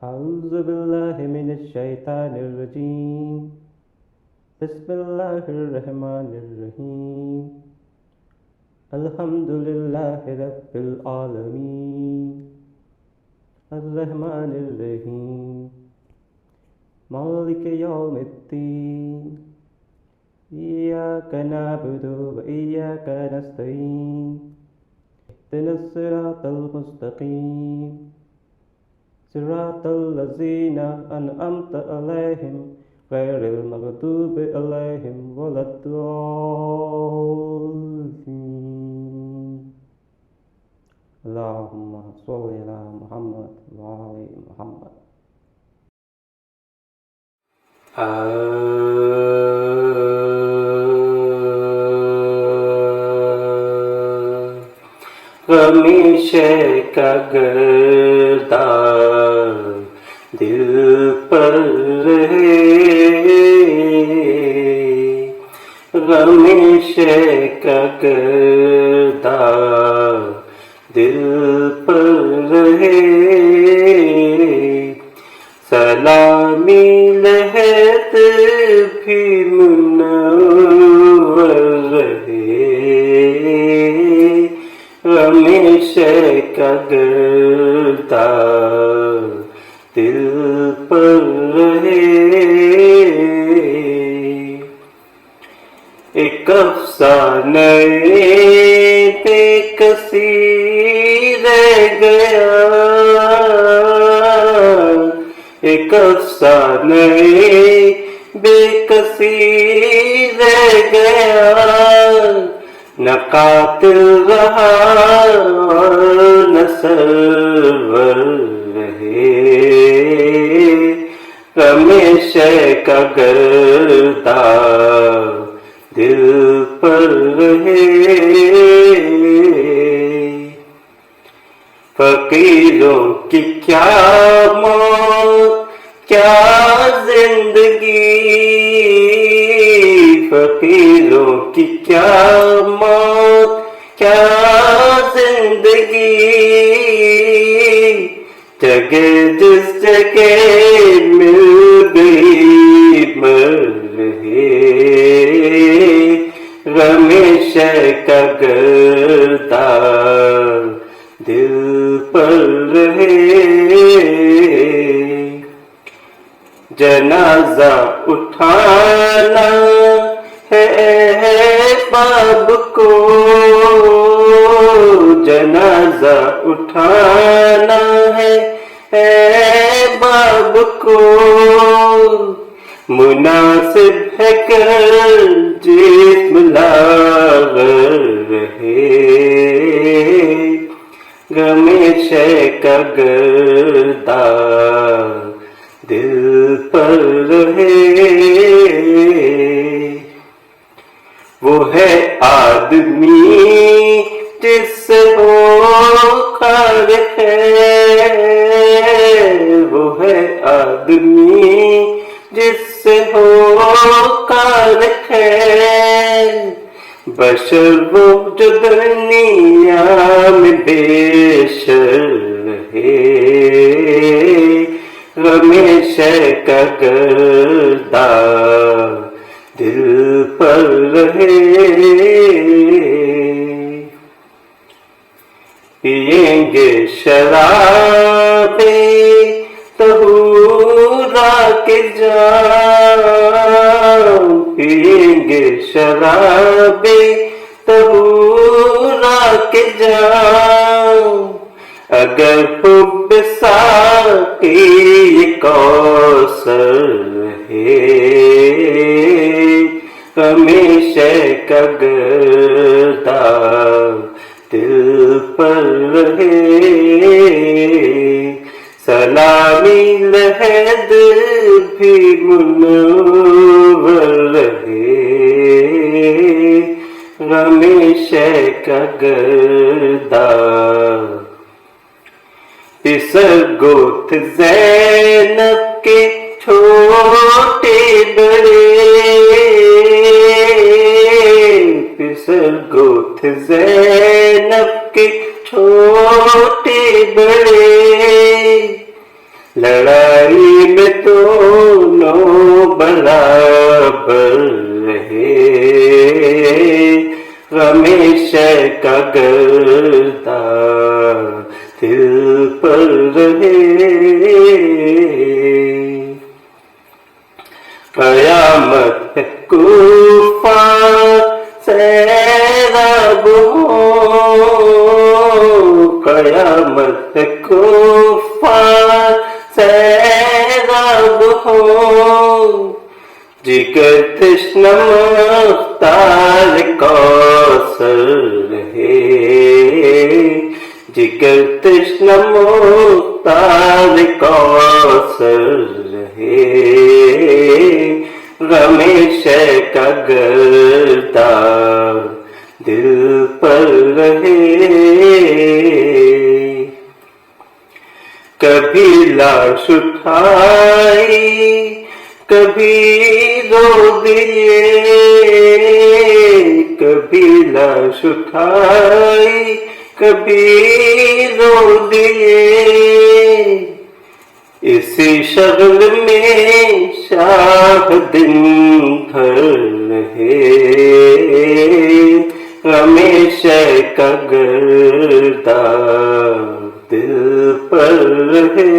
أعوذ بالله من الشيطان الرجيم بسم الله الرحمن الرحيم الحمد لله رب العالمين الرحمن الرحيم مالك يوم الدين إياك نعبد وإياك نستعين اهدنا الصراط المستقيم صراط الذين أنعمت عليهم غير المغضوب عليهم ولا الضالين اللهم صل على محمد وآل محمد ہمیشہ کا گردہ دل پر رہے ہمیشہ کا گردہ دل پر رہے سلامی لہت بھی منور رہے ہمیشہ کا گردہ دل پر رہے ایک افسانہ بے کسی رہ گیا ایک افسانہ بے کسی رہ گیا نہ قاتل رہا نہ سرور رہے ہمیشہ کا گردہ دل پر رہے فقیروں کی کیا موت کیا زندگی فقیروں کی کیا موت کیا زندگی جگہ جس جگہ مل گئی مر رہے ہمیشہ کا گردہ دل پر رہے جنازہ اٹھانا ہے باب کو جنازہ اٹھانا ہے باب کو مناسب ہے کر جسم لاغر رہے ہمیشہ کا گردہ دل پر رہے وہ ہے آدمی جس سے ہو کر ہے وہ ہے آدمی جس سے ہو کر ہے بشر وہ جو دنیا میں بے شر رہے ہمیشہ کا گردہ دل پر رہے پیئیں گے شراب طہورا کے جام پیئیں گے شراب طہورا کے جام اگر حب ساقی کوثر رہے ہمیشہ کا گردہ دل پر رہے سلامی لہد بھی منور رہے ہمیشہ کا گردہ پسر گوتھ زینب کے چھوٹے بڑے پسر گوتھ زینب کے چھوٹے بڑے لڑائی میں دونوں برابر رہے، ہمیشہ کا گردہ دل پر رہے، قیامت ہے کفار سیراب ہو، قیامت ہے کفار سیراب ہو، جگر تشنہ مختار کوثر رہے، جگر تشنہ مختار کوثر رہے، ہمیشہ کا گردہ دل پر رہے، کبھی لاش اٹھائی کبھی رو دیے، کبھی لاش اٹھائی کبھی رو دیے، اسی شغل میں شاہ دن بھر رہے، ہمیشہ کا گردہ دل پر رہے،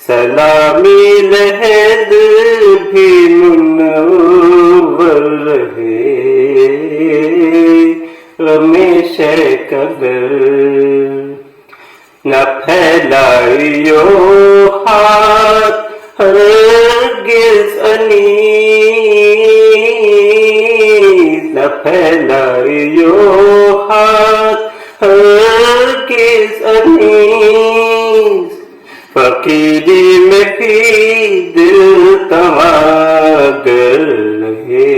سلامی لحد بھی منور رہے، ہمیشہ کا نہ پھیلائیو ہاتھ ہرگز انیس، نہ پھیلائیو ہاتھ ہرگز انیس، فقیری میں بھی دل تماگر رہے،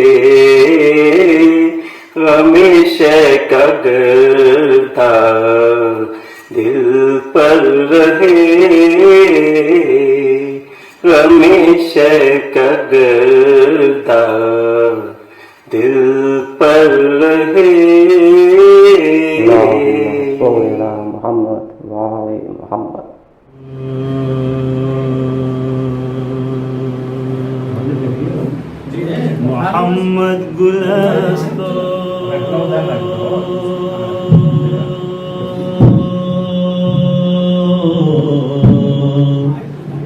ہمیشہ کا گردہ دل پر رہے، ہمیشہ کا گردہ دل پر رہے۔ اللهم صل على محمد وعلى محمد۔ محمد گلستو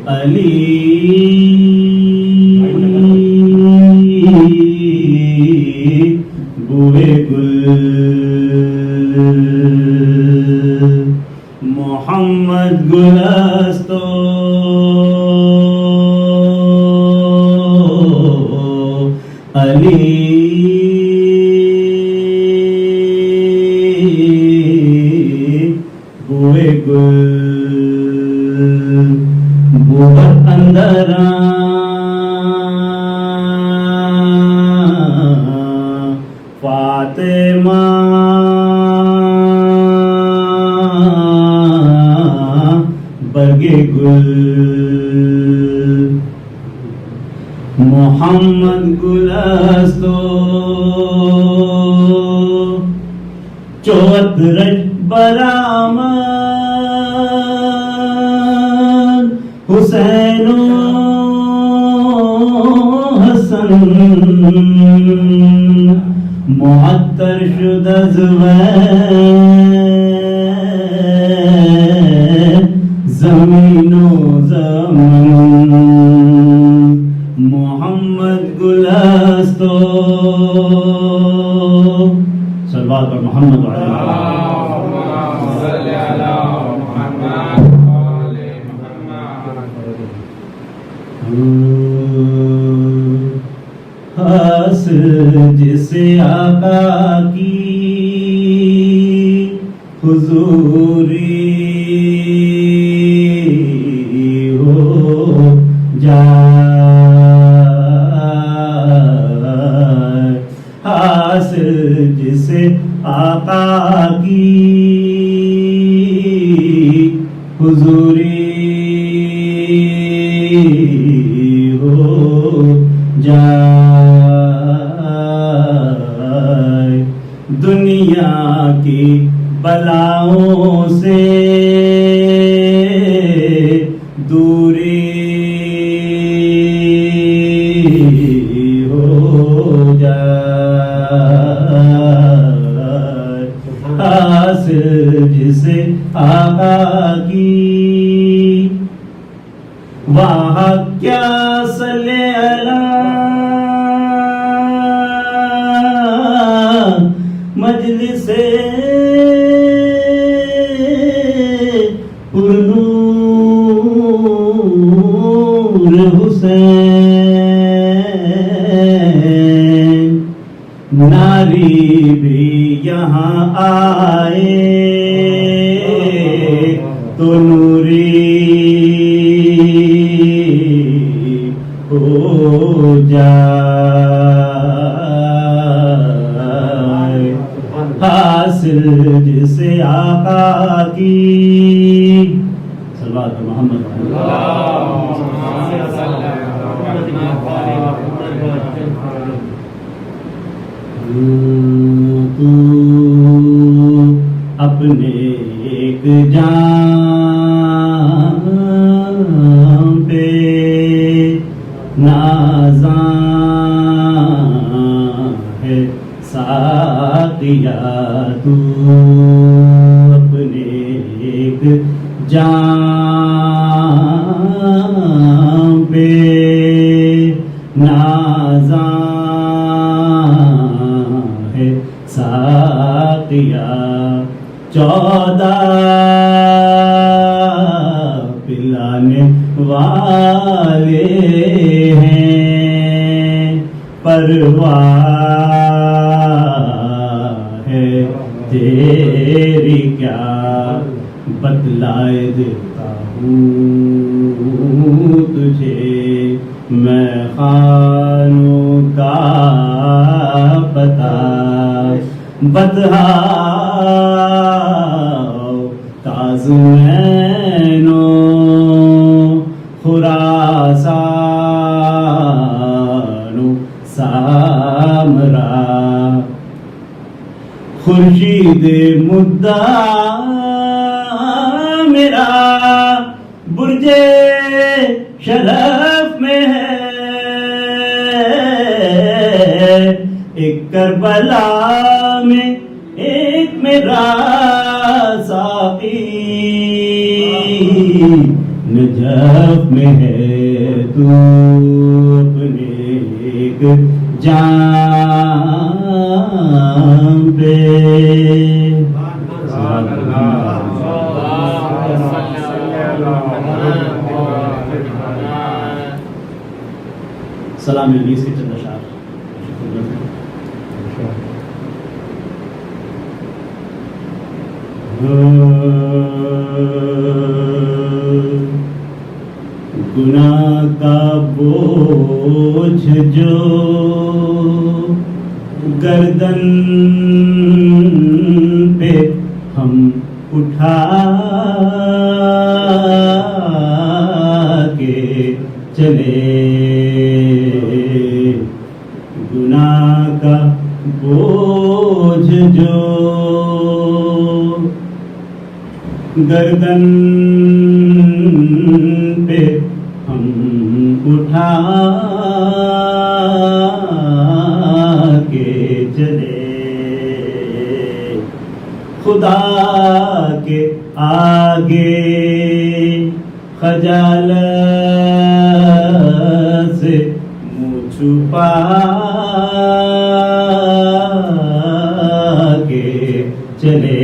علی بوئے گل، محمد گلستو علی بوئے گل، بوت اندراں فاطمہ برگے گل، محمد گلستو چوت رج برآمد، حسین و حسن معطر شد از وی زمین و زمن، محمد گلستو صلوات پر محمد وعلی حاصل جسے آقا کی حضوری ہو جائے، حاصل جسے آقا کی حضوری ہو جائے، دنیا کی بلاؤں سے آقا کی وہاں کیا صلی اللہ مجلس پرنور حسین ناری بھی یہاں آئے تو نوری ہو جائے حاصل جسے آقا کی صلوات محمد تو اپنے ایک جان پہ نازاں ہے ساقیا تو اپنے ایک جان پہ نازاں ہے ساقیا 14 پلانے والے ہیں پرواہ ہے تیری کیا بتلائے دیتا ہوں تجھے میں خانوں کا پتہ بتاؤ تازمینوں خراسان سامرا خورشید مدعا میرا برج شرف میں ہے ایک کربلا میں ایک میرا ساقی نجف میں ہے تو اپنے ایک جان پہ سلام علیہ کے چند اشعار گناہ کا بوجھ جو گردن پہ ہم اٹھا کے چلے گناہ کا بوجھ جو گردن پہ ہم اٹھا کے چلے خدا کے آگے خجالت سے منہ چھپا کے چلے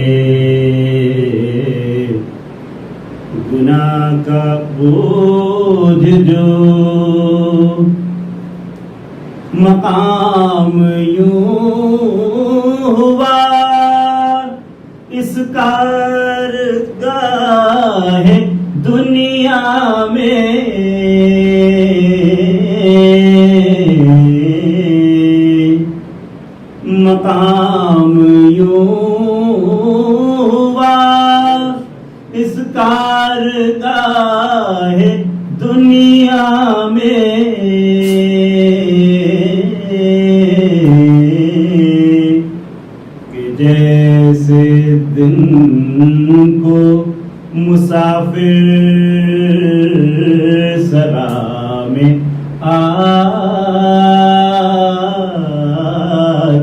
گناہ کا بوجھ جو مقام یوں ہوا اس کارگاہ دنیا میں مقام یوں ہوا اس کارگاہ دنیا میں کہ جیسے دن کو مسافر سرا میں آ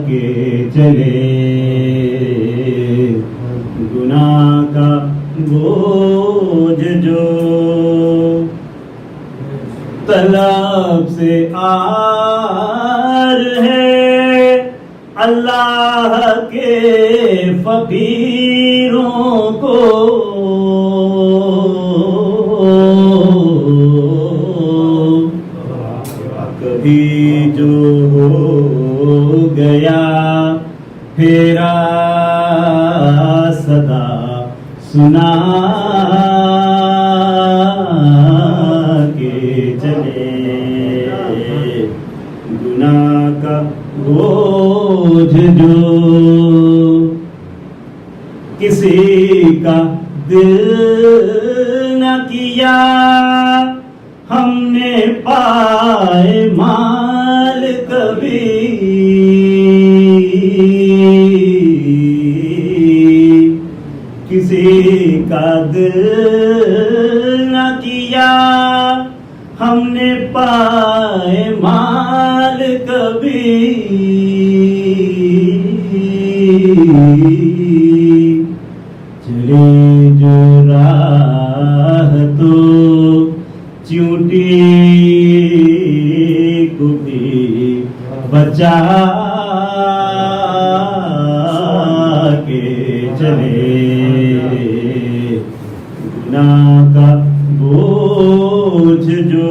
کے چلے گناہ کا بوجھ جو طلب سے آر ہے اللہ کے فقیروں کو کبھی جو ہو گیا پھیرا صدا سنا کے چلے گناہ کا بوجھ جو کسی کا دل نہ کیا ہم نے پائے مال کبھی کسی کا دل نہ کیا ہم نے پائے مال کبھی چلے جو راہ تو چیونٹی کو بھی بچا کے چلے گناہ کا بوجھ جو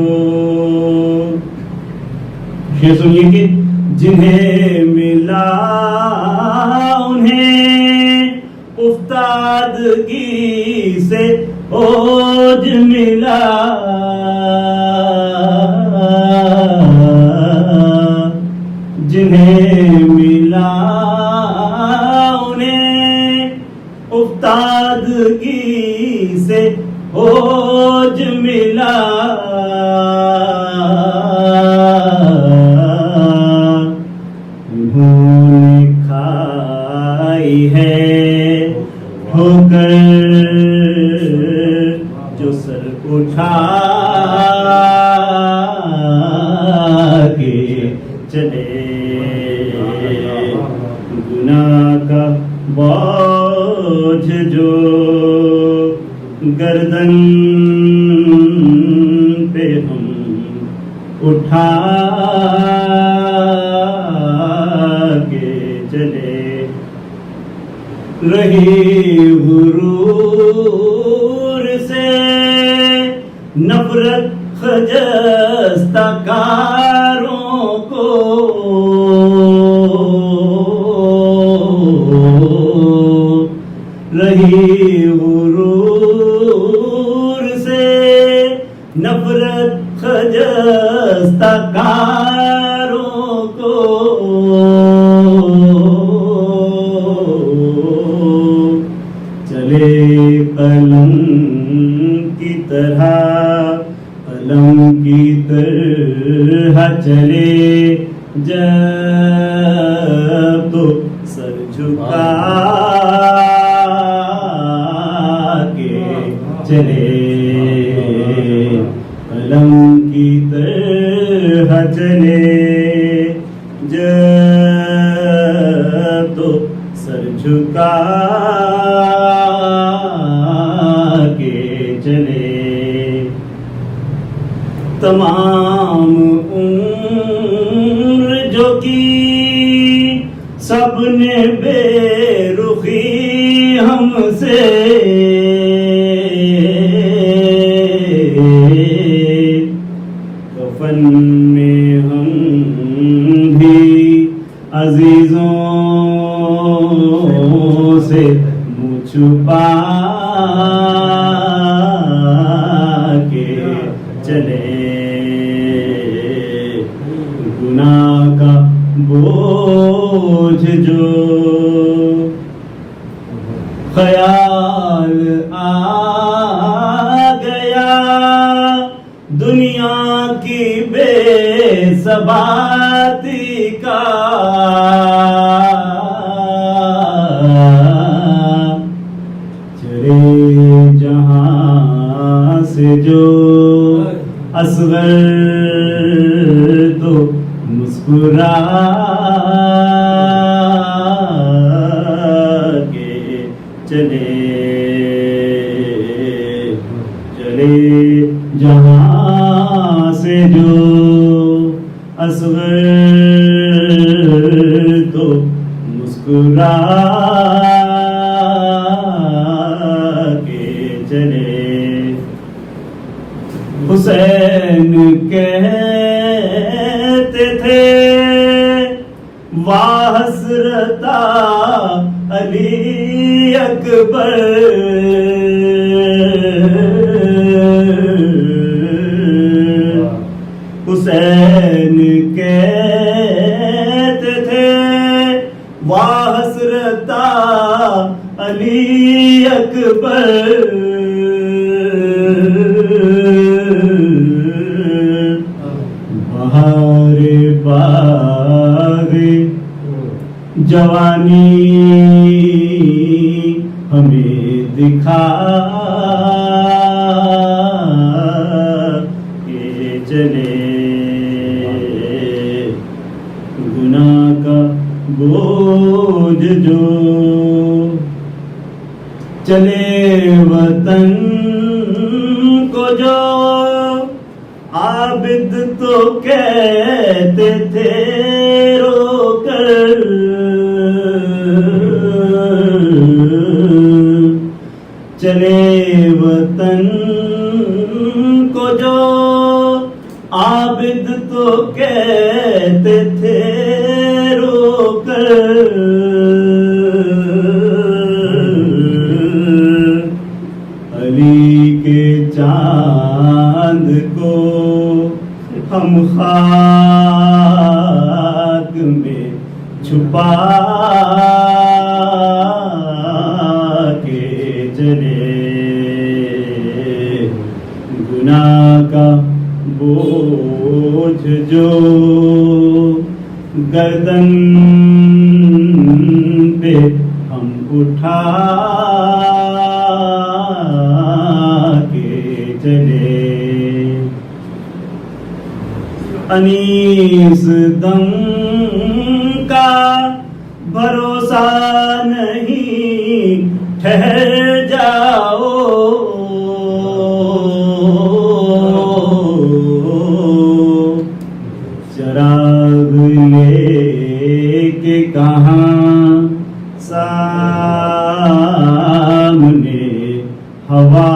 یہ سنیے کہ جنہیں ملا انہیں افتادگی سے اوج ملا جنہیں ملا انہیں افتادگی سے اوج ملا انہوں نے کھائی ہے ٹھوکر جو سر اٹھا کے چلے گناہ کا بوجھ جو گردن پہ ہم اٹھا کے چلے رہی غرور سے نفرت خجستہ کاروں کو رہی غرور سے نفرت خجستہ کاروں کو چلے قلم کی طرح قلم کی طرح چلے جب تو سر جھکا کے چلے قلم کی طرح چلے جب تو سر جھکا کے چلے تمام عمر جو کی سب نے بے رخی ہم سے کفن میں ہم بھی عزیزوں سے منہ چھپا کے چلے گناہ کا بوجھ جو خیال آ گیا دنیا کی بے ثباتی کا چلے جہاں سے جو اصغر تو مسکرا کے چلے چلے جہاں سے جو اصغر تو مسکرا کے چلے. حسین کہتے تھے واہ حسرتا علی اکبر. حسین کہتے تھے واہ حسرتا علی اکبر. بہار باغ جوانی ہمیں دکھا کے چلے. گناہ کا بوجھ جو چلے وطن کو جو عابد تو کہتے تھے رو کر. چلے وطن کو جو عابد تو کہتے تھے رو کر. علی کے چاند کو ہم خاک میں چھپا کے چلے. گناہ کا بوجھ جو گردن پہ ہم اٹھا کے چلے. انیس دم کا بھروسہ نہیں ٹھہر جاؤ. چراغ لے کے کہاں سامنے ہوا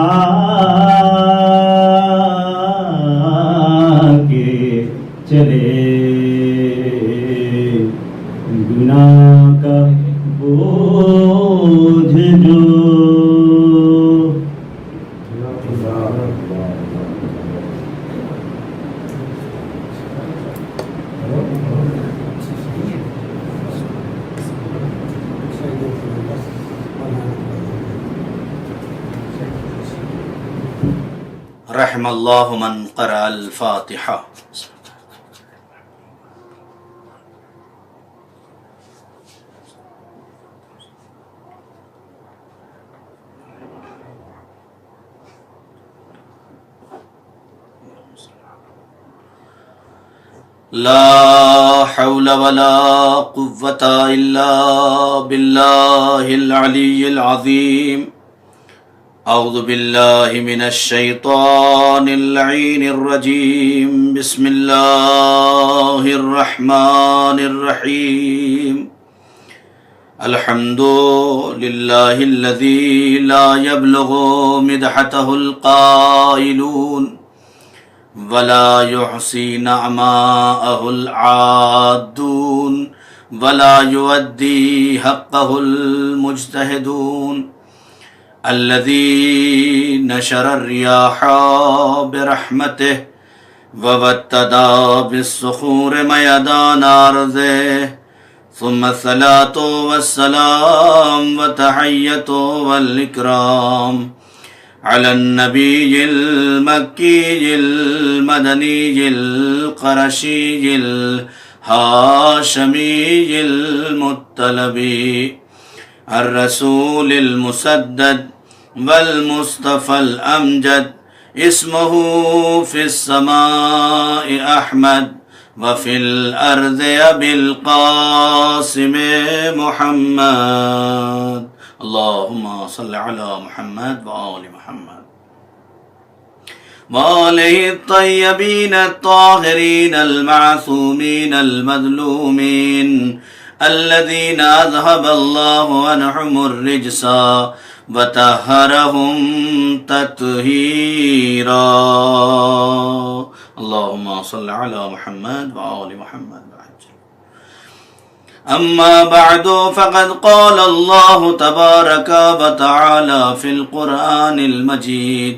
کے چلے. گناہ کا بوجھ جو رحم اللہ من قرأ الفاتحہ. لا حول ولا قوة إلا بالله العلي العظيم. اعوذ باللہ من الشیطان اللعین الرجیم. بسم اللہ الرحمن الرحیم. الحمد للہ الذی لا يبلغ مدحته القائلون ولا يحصي نعماءه العادون ولا يؤدي حقه المجتهدون. الذي نشر الرياح برحمته ووتدا بالصخور ميدان أرضه. ثم الصلاة والسلام وتحية والإكرام على النبي المكي المدني القرشي الهاشمي المطلبي الرسول المسدد والمصطفى الأمجد. اسمه في السماء أحمد وفي الأرض أبي القاسم محمد. اللهم صل على محمد وآل محمد. وآله الطيبين الطاهرين المعصومين المظلومين الذين أذهب الله عنهم الرجس وطهرهم تطهيرا اللهم صل على محمد وآل محمد. أما بعد فقد قال الله تبارك وتعالى في القرآن المجيد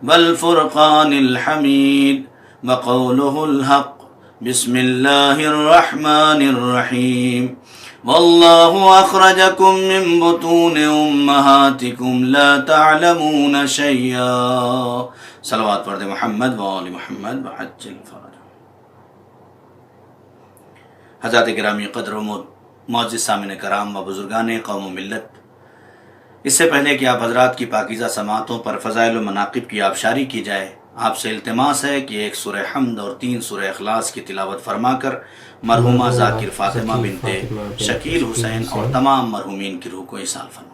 والفرقان الحميد وقوله الحق بسم الله الرحمن الرحيم والله أخرجكم من بطون أمهاتكم لا تعلمون شيئا. صلوات پڑھ دے محمد وآل محمد وعجل فرج. حضرات گرامی قدر و معزز سامعین کرام و بزرگان قوم و ملت، اس سے پہلے کہ آپ حضرات کی پاکیزہ سماعتوں پر فضائل و مناقب کی آبشاری کی جائے، آپ سے التماس ہے کہ ایک سورہ حمد اور 3 سورہ اخلاص کی تلاوت فرما کر مرحومہ ذاکر فاطمہ بنت شکیل حسین اور تمام مرحومین کی روح کو ایصال فرما.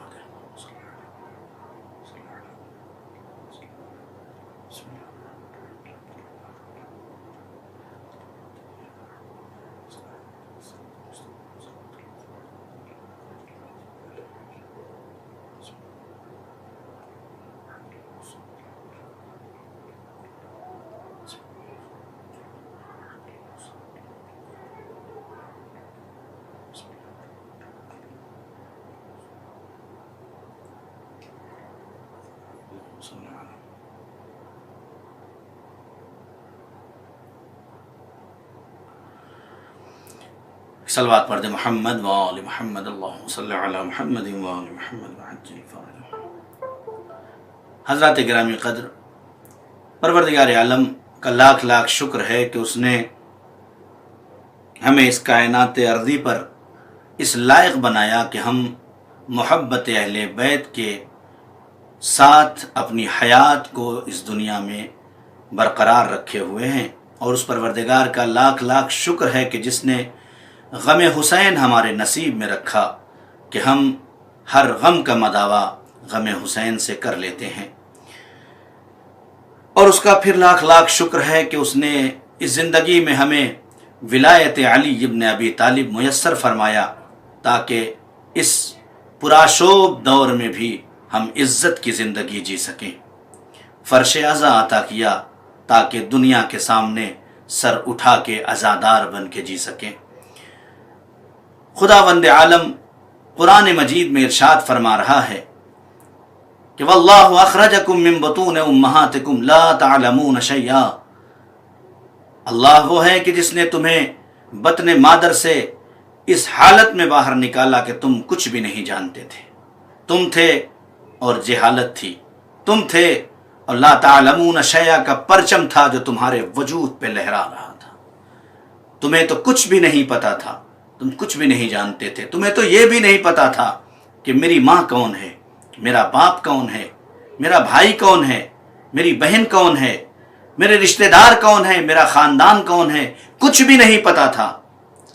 صلوات پڑھ دے محمد وآل محمد اللہم صلی علی محمد وآل محمد وعجل فرجہ. حضرات گرامی قدر، پروردگار عالم کا لاکھ لاکھ شکر ہے کہ اس نے ہمیں اس کائنات ارضی پر اس لائق بنایا کہ ہم محبت اہل بیت کے ساتھ اپنی حیات کو اس دنیا میں برقرار رکھے ہوئے ہیں، اور اس پروردگار کا لاکھ لاکھ شکر ہے کہ جس نے غم حسین ہمارے نصیب میں رکھا کہ ہم ہر غم کا مداوا غم حسین سے کر لیتے ہیں. اور اس کا پھر لاکھ لاکھ شکر ہے کہ اس نے اس زندگی میں ہمیں ولایت علی ابن ابی طالب میسر فرمایا تاکہ اس پرآشوب دور میں بھی ہم عزت کی زندگی جی سکیں. فرش عزا عطا کیا تاکہ دنیا کے سامنے سر اٹھا کے عزادار بن کے جی سکیں. خداوند عالم قرآن مجید میں ارشاد فرما رہا ہے کہ واللہ اخرجکم من بطون امہاتکم لا تعلمون شیئا. اللہ وہ ہے کہ جس نے تمہیں بطن مادر سے اس حالت میں باہر نکالا کہ تم کچھ بھی نہیں جانتے تھے. تم تھے اور جہالت تھی، تم تھے اور لا تعلمون شیئا کا پرچم تھا جو تمہارے وجود پہ لہرا رہا تھا. تمہیں تو کچھ بھی نہیں پتا تھا، تم کچھ بھی نہیں جانتے تھے. تمہیں تو یہ بھی نہیں پتا تھا کہ میری ماں کون ہے، میرا باپ کون ہے، میرا بھائی کون ہے، میری بہن کون ہے، میرے رشتہ دار کون ہے، میرا خاندان کون ہے، کچھ بھی نہیں پتا تھا.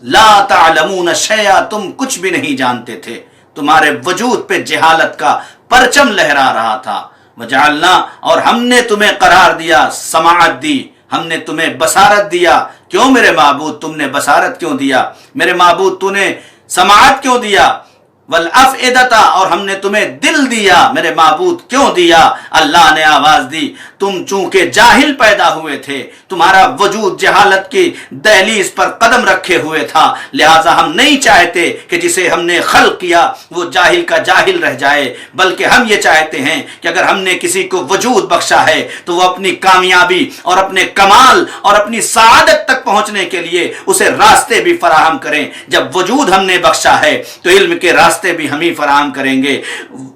لا تعلمون شیئا، تم کچھ بھی نہیں جانتے تھے. تمہارے وجود پہ جہالت کا پرچم لہرا رہا تھا. وجعلنا، اور ہم نے تمہیں قرار دیا، سماعت دی، ہم نے تمہیں بصارت دیا. کیوں میرے معبود تم نے بصارت کیوں دیا؟ میرے معبود تو نے سماعت کیوں دیا؟ والافئدہ، اور ہم نے تمہیں دل دیا. میرے معبود کیوں دیا؟ اللہ نے آواز دی. تم چونکہ جاہل پیدا ہوئے تھے، تمہارا وجود جہالت کی دہلیز پر قدم رکھے ہوئے تھا، لہٰذا ہم نہیں چاہتے کہ جسے ہم نے خلق کیا وہ جاہل کا جاہل رہ جائے، بلکہ ہم یہ چاہتے ہیں کہ اگر ہم نے کسی کو وجود بخشا ہے تو وہ اپنی کامیابی اور اپنے کمال اور اپنی سعادت تک پہنچنے کے لیے اسے راستے بھی فراہم کریں. جب وجود ہم نے بخشا ہے تو علم کے راستے بھی ہم ہی فراہم کریں گے،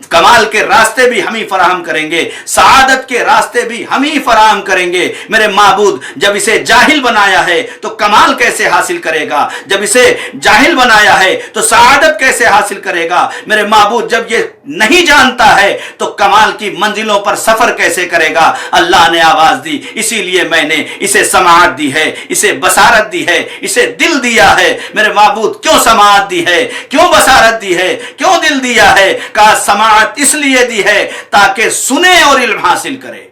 کمال کے راستے بھی ہم ہی فراہم کریں گے، سعادت کے راستے بھی ہم ہی فراہم کریں گے. میرے معبود جب اسے جاہل بنایا ہے تو کمال کیسے حاصل کرے گا؟ جب اسے جاہل بنایا ہے تو سعادت کیسے حاصل کرے گا؟ میرے معبود جب یہ نہیں جانتا ہے تو کمال کی منزلوں پر سفر کیسے کرے گا؟ اللہ نے آواز دی، اسی لیے میں نے اسے سماعت دی ہے، اسے بصارت دی ہے، اسے دل دیا ہے. میرے معبود کیوں سماعت دی ہے، کیوں بصارت دی ہے، کیوں دل دیا ہے؟ کہا سماعت اس لیے دی ہے تاکہ سنے اور علم حاصل کرے.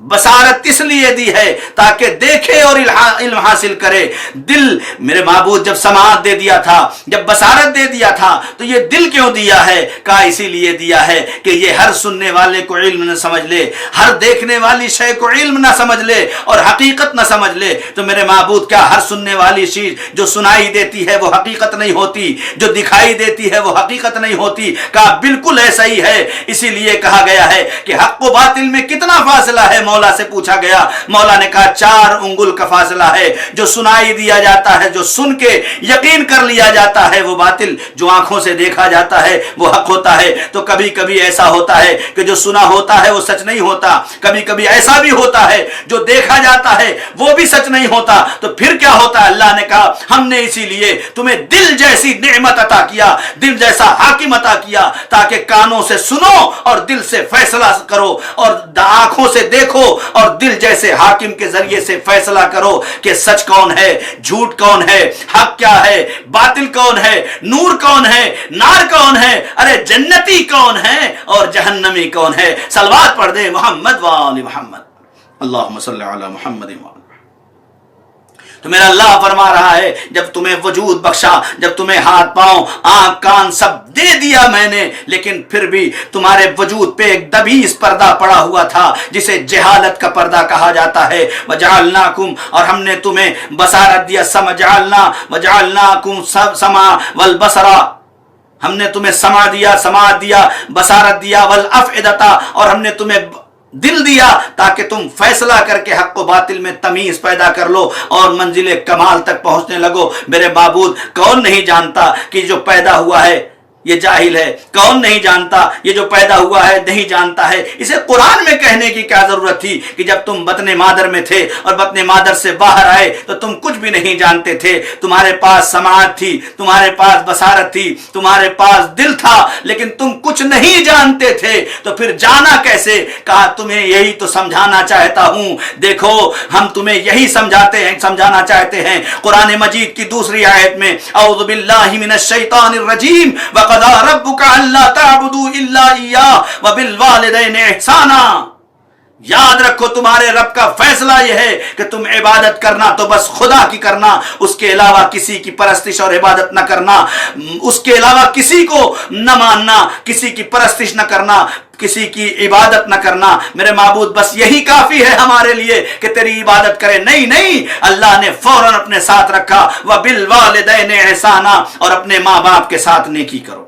بصارت اس لیے دی ہے تاکہ دیکھے اور علم حاصل کرے. دل میرے معبود جب سماعت دے دیا تھا، جب بصارت دے دیا تھا، تو یہ دل کیوں دیا ہے؟ کہا اسی لیے دیا ہے کہ یہ ہر سننے والے کو علم نہ سمجھ لے، ہر دیکھنے والی شے کو علم نہ سمجھ لے اور حقیقت نہ سمجھ لے. تو میرے معبود کیا ہر سننے والی چیز جو سنائی دیتی ہے وہ حقیقت نہیں ہوتی، جو دکھائی دیتی ہے وہ حقیقت نہیں ہوتی؟ کہا بالکل ایسا ہی ہے. اسی لیے کہا گیا ہے کہ حق و باطل میں کتنا فاصلہ ہے؟ مولا سے پوچھا گیا، مولا نے کہا 4 انگل کا فاصلہ ہے. جو سنائی دیا جاتا ہے، جو سن کے یقین کر لیا جاتا ہے وہ باطل، جو آنکھوں سے دیکھا جاتا ہے وہ حق ہوتا ہے. تو کبھی کبھی ایسا ہوتا ہے کہ جو سنا ہوتا ہے وہ سچ نہیں ہوتا، کبھی کبھی ایسا بھی ہوتا ہے جو دیکھا جاتا ہے وہ بھی سچ نہیں ہوتا. تو پھر کیا ہوتا ہے؟ اللہ نے کہا ہم نے اسی لیے تمہیں دل جیسی نعمت عطا کیا، دل جیسا حاکم عطا کیا، تاکہ کانوں سے سنو اور دل سے فیصلہ کرو، اور آنکھوں سے دیکھو اور دل جیسے حاکم کے ذریعے سے فیصلہ کرو کہ سچ کون ہے، جھوٹ کون ہے، حق کیا ہے، باطل کون ہے، نور کون ہے، نار کون ہے، ارے جنتی کون ہے اور جہنمی کون ہے. صلوات پڑھ دے محمد وآل محمد. اللہم صلی علی محمد وآل. تو میرا اللہ فرما رہا ہے جب تمہیں وجود بخشا، جب تمہیں ہاتھ پاؤں آنکھ کان سب دے دیا میں نے، لیکن پھر بھی تمہارے وجود پہ ایک دبیز پردہ پڑا ہوا تھا جسے جہالت کا پردہ کہا جاتا ہے. وجعلناکم، اور ہم نے تمہیں بصارت دیا، وجعلناکم سمع والبصر، ہم نے تمہیں سمع دیا، سماعت دیا، بصارت دیا، والافئدۃ، اور ہم نے تمہیں دل دیا تاکہ تم فیصلہ کر کے حق و باطل میں تمیز پیدا کر لو اور منزل کمال تک پہنچنے لگو. میرے معبود کون نہیں جانتا کہ جو پیدا ہوا ہے یہ جاہل ہے؟ کون نہیں جانتا یہ جو پیدا ہوا ہے نہیں جانتا ہے؟ اسے قرآن میں کہنے کی کیا ضرورت تھی کہ جب تم بطن مادر میں تھے اور بطن مادر سے باہر آئے تو تم کچھ بھی نہیں جانتے تھے. تمہارے پاس سماعت تھی، تمہارے پاس بصارت تھی، تمہارے پاس دل تھا، لیکن تم کچھ نہیں جانتے تھے. تو پھر جانا کیسے؟ کہا تمہیں یہی تو سمجھانا چاہتا ہوں. دیکھو ہم تمہیں یہی سمجھانا چاہتے ہیں. قرآن مجید کی دوسری آیت میں اعوذ باللہ من الشیطان الرجیم وَقَضَىٰ رَبُّكَ أَلَّا تَعْبُدُوا إِلَّا إِيَّاهُ وَبِالْوَالِدَيْنِ إِحْسَانًا. یاد رکھو تمہارے رب کا فیصلہ یہ ہے کہ تم عبادت کرنا تو بس خدا کی کرنا، اس کے علاوہ کسی کی پرستش اور عبادت نہ کرنا، اس کے علاوہ کسی کو نہ ماننا، کسی کی پرستش نہ کرنا، کسی کی عبادت نہ کرنا. میرے معبود بس یہی کافی ہے ہمارے لیے کہ تیری عبادت کرے؟ نہیں نہیں، اللہ نے فوراً اپنے ساتھ رکھا وَبِالْوَالِدَيْنِ إِحْسَانًا، اور اپنے ماں باپ کے ساتھ نیکی کرو،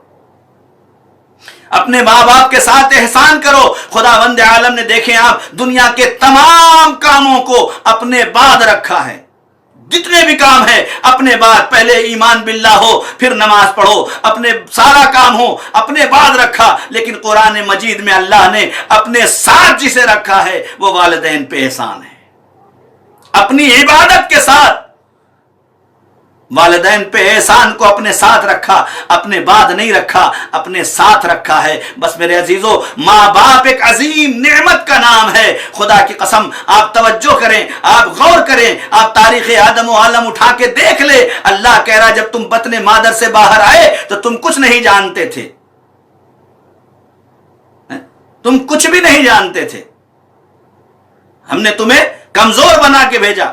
اپنے ماں باپ کے ساتھ احسان کرو. خداوند عالم نے دیکھیں آپ دنیا کے تمام کاموں کو اپنے بعد رکھا ہے. جتنے بھی کام ہے اپنے بعد، پہلے ایمان باللہ ہو، پھر نماز پڑھو، اپنے سارا کام ہو اپنے بعد رکھا. لیکن قرآن مجید میں اللہ نے اپنے ساتھ جسے رکھا ہے وہ والدین پہ احسان ہے. اپنی عبادت کے ساتھ والدین پہ احسان کو اپنے ساتھ رکھا، اپنے بعد نہیں رکھا، اپنے ساتھ رکھا ہے. بس میرے عزیزو، ماں باپ ایک عظیم نعمت کا نام ہے. خدا کی قسم آپ توجہ کریں، آپ غور کریں، آپ تاریخ آدم و عالم اٹھا کے دیکھ لیں. اللہ کہہ رہا جب تم بطن مادر سے باہر آئے تو تم کچھ نہیں جانتے تھے، تم کچھ بھی نہیں جانتے تھے. ہم نے تمہیں کمزور بنا کے بھیجا،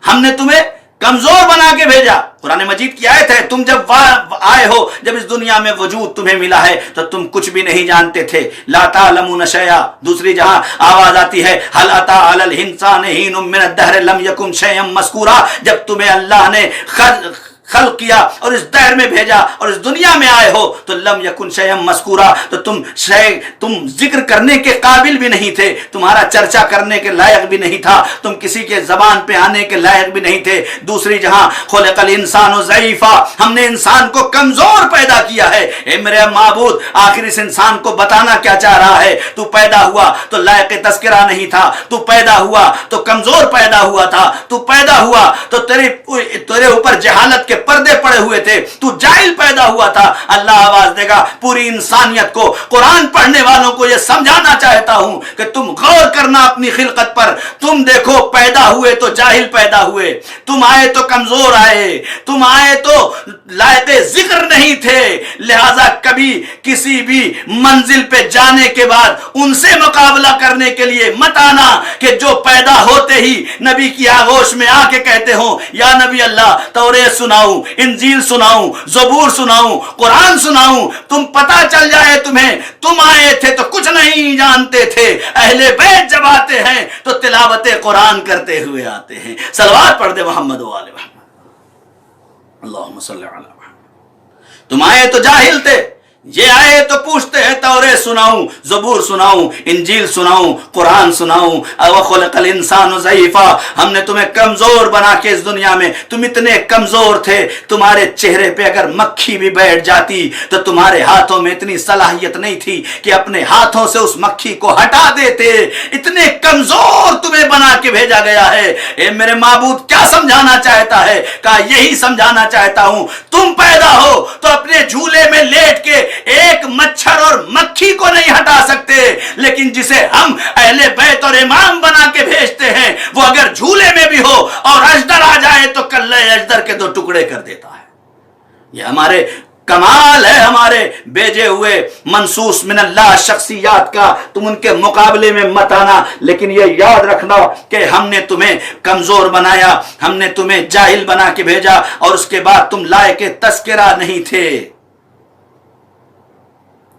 ہم نے تمہیں کمزور بنا کے بھیجا. قرآن مجید کی آیت ہے تم جب آئے ہو، جب اس دنیا میں وجود تمہیں ملا ہے تو تم کچھ بھی نہیں جانتے تھے. لا تعلمون شیئا. دوسری جہاں آواز آتی ہے هل اتى على الانسان حين من الدهر لم يكن شيئا مذكورا. جب تمہیں اللہ نے خلق کیا اور اس دہر میں بھیجا اور اس دنیا میں آئے ہو تو لم یکن شیئا مذکورا، تو تم ذکر کرنے کے قابل بھی نہیں تھے، تمہارا چرچا کرنے کے لائق بھی نہیں تھا، تم کسی کے زبان پہ آنے کے لائق بھی نہیں تھے. دوسری جہاں خلق الانسان ضعیفا، ہم نے انسان کو کمزور پیدا کیا ہے. اے میرے معبود آخر اس انسان کو بتانا کیا چاہ رہا ہے؟ تو پیدا ہوا تو لائق تذکرہ نہیں تھا، تو پیدا ہوا تو کمزور پیدا ہوا تھا، تو پیدا ہوا تو تیرے اوپر جہالت کے پردے پڑے ہوئے تھے، تو جاہل پیدا ہوا تھا، اللہ آواز دے گا پوری انسانیت کو، قرآن پڑھنے والوں کو یہ سمجھانا چاہتا ہوں کہ تم غور کرنا اپنی خلقت پر، تم دیکھو پیدا ہوئے تو جاہل پیدا ہوئے، تم آئے تو کمزور آئے، تم آئے تو لائق ذکر نہیں تھے، لہذا کبھی کسی بھی منزل پہ جانے کے بعد ان سے مقابلہ کرنے کے لیے مت آنا کہ جو پیدا ہوتے ہی نبی کی آغوش میں آ کے کہتے ہوں یا نبی اللہ توریت سناؤں، انجیل سناؤں، زبور سناؤں، قرآن سناؤں، تم پتہ چل جائے تمہیں تم آئے تھے تو کچھ نہیں جانتے تھے، اہل بیت جب آتے ہیں تو تلاوت قرآن کرتے ہوئے آتے ہیں۔ صلوات پڑھ دے محمد و آل محمد، اللہم صلی علی محمد۔ تم آئے تو جاہل تھے، یہ آئے تو پوچھتے ہیں توریت سناؤں، زبور سناؤں، انجیل سناؤں، قرآن سناؤں۔ وَخُلِقَ الْإِنسَانُ ضَعِيفًا، ہم نے تمہیں کمزور بنا کے اس دنیا میں، تم اتنے کمزور تھے، تمہارے چہرے پہ اگر مکھی بھی بیٹھ جاتی تو تمہارے ہاتھوں میں اتنی صلاحیت نہیں تھی کہ اپنے ہاتھوں سے اس مکھی کو ہٹا دیتے، اتنے کمزور تمہیں بنا کے بھیجا گیا ہے۔ اے میرے معبود کیا سمجھانا چاہتا ہے؟ کہا یہی سمجھانا چاہتا ہوں، تم پیدا ہو تو اپنے جھولے میں لیٹ کے ایک مچھر اور مکھی کو نہیں ہٹا سکتے، لیکن جسے ہم اہل بیت اور امام بنا کے بھیجتے ہیں وہ اگر جھولے میں بھی ہو اور اجدر آ جائے تو کلہ اجدر کے 2 ٹکڑے کر دیتا ہے۔ یہ ہمارے کمال ہے، ہمارے بھیجے ہوئے منصوص من اللہ شخصیات کا، تم ان کے مقابلے میں مت آنا، لیکن یہ یاد رکھنا کہ ہم نے تمہیں کمزور بنایا، ہم نے تمہیں جاہل بنا کے بھیجا، اور اس کے بعد تم لائق تذکرہ نہیں تھے۔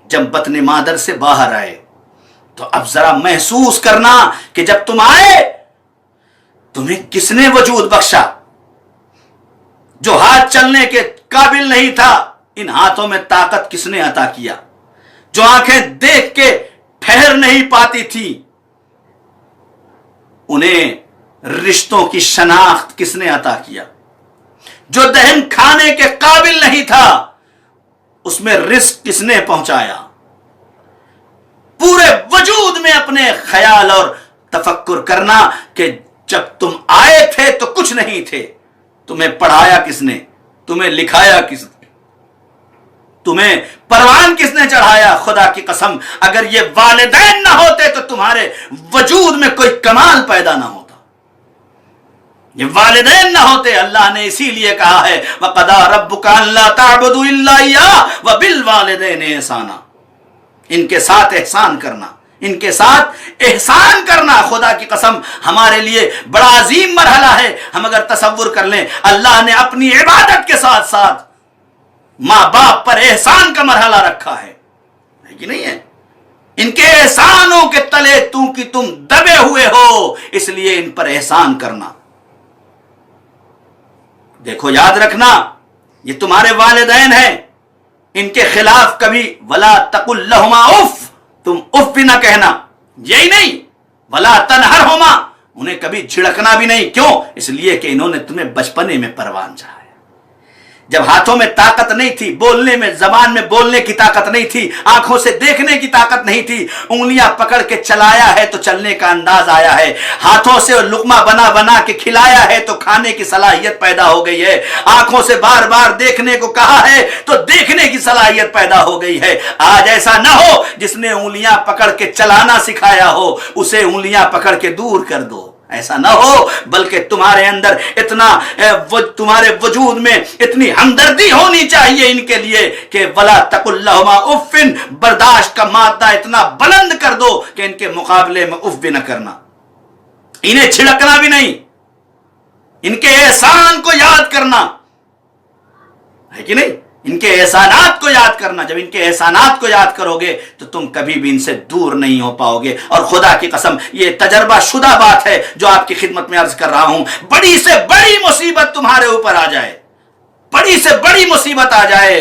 جب بطن مادر سے باہر آئے تو اب ذرا محسوس کرنا کہ جب تم آئے تمہیں کس نے وجود بخشا؟ جو ہاتھ چلنے کے قابل نہیں تھا، ان ہاتھوں میں طاقت کس نے عطا کیا؟ جو آنکھیں دیکھ کے ٹھہر نہیں پاتی تھی، انہیں رشتوں کی شناخت کس نے عطا کیا؟ جو دہن کھانے کے قابل نہیں تھا، اس میں رزق کس نے پہنچایا؟ پورے وجود میں اپنے خیال اور تفکر کرنا کہ جب تم آئے تھے تو کچھ نہیں تھے، تمہیں پڑھایا کس نے؟ تمہیں لکھایا کس نے؟ تمہیں پروان کس نے چڑھایا؟ خدا کی قسم اگر یہ والدین نہ ہوتے تو تمہارے وجود میں کوئی کمال پیدا نہ ہوتا، یہ والدین نہ ہوتے۔ اللہ نے اسی لیے کہا ہے وَقَضَىٰ رَبُّكَ أَلَّا تَعْبُدُوا إِلَّا إِيَّاهُ وَبِالْوَالِدَيْنِ إِحْسَانًا، ان کے ساتھ احسان کرنا، ان کے ساتھ احسان کرنا۔ خدا کی قسم ہمارے لیے بڑا عظیم مرحلہ ہے۔ ہم اگر تصور کر لیں اللہ نے اپنی عبادت کے ساتھ ساتھ ماں باپ پر احسان کا مرحلہ رکھا ہے کہ نہیں ہے؟ ان کے احسانوں کے تلے تم دبے ہوئے ہو، اس لیے ان پر احسان کرنا۔ دیکھو یاد رکھنا یہ تمہارے والدین ہیں، ان کے خلاف کبھی ولا تقل لہما اف، تم اف بھی نہ کہنا، یہی نہیں ولا تنہرہما، انہیں کبھی جھڑکنا بھی نہیں۔ کیوں؟ اس لیے کہ انہوں نے تمہیں بچپنے میں پروان چڑھایا، جب ہاتھوں میں طاقت نہیں تھی، بولنے میں، زبان میں بولنے کی طاقت نہیں تھی، آنکھوں سے دیکھنے کی طاقت نہیں تھی، انگلیاں پکڑ کے چلایا ہے تو چلنے کا انداز آیا ہے، ہاتھوں سے لقمہ بنا بنا کے کھلایا ہے تو کھانے کی صلاحیت پیدا ہو گئی ہے، آنکھوں سے بار بار دیکھنے کو کہا ہے تو دیکھنے کی صلاحیت پیدا ہو گئی ہے۔ آج ایسا نہ ہو جس نے انگلیاں پکڑ کے چلانا سکھایا ہو اسے انگلیاں پکڑ کے دور کر دو، ایسا نہ ہو، بلکہ تمہارے اندر اتنا تمہارے وجود میں اتنی ہمدردی ہونی چاہیے ان کے لیے کہ ولا تقل لہما اف، برداشت کا مادہ اتنا بلند کر دو کہ ان کے مقابلے میں اف بھی نہ کرنا، انہیں چھڑکنا بھی نہیں، ان کے احسان کو یاد کرنا ہے کہ نہیں، ان کے احسانات کو یاد کرنا۔ جب ان کے احسانات کو یاد کرو گے تو تم کبھی بھی ان سے دور نہیں ہو پاؤ گے۔ اور خدا کی قسم یہ تجربہ شدہ بات ہے جو آپ کی خدمت میں عرض کر رہا ہوں، بڑی سے بڑی مصیبت تمہارے اوپر آ جائے، بڑی سے بڑی مصیبت آ جائے،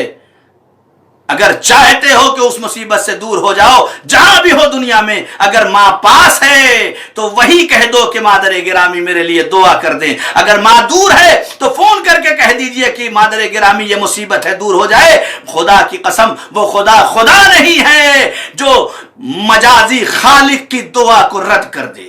اگر چاہتے ہو کہ اس مصیبت سے دور ہو جاؤ جہاں بھی ہو دنیا میں، اگر ماں پاس ہے تو وہی کہہ دو کہ مادر گرامی میرے لیے دعا کر دیں، اگر ماں دور ہے تو فون کر کے کہہ دیجئے کہ مادر گرامی یہ مصیبت ہے دور ہو جائے۔ خدا کی قسم وہ خدا نہیں ہے جو مجازی خالق کی دعا کو رد کر دے،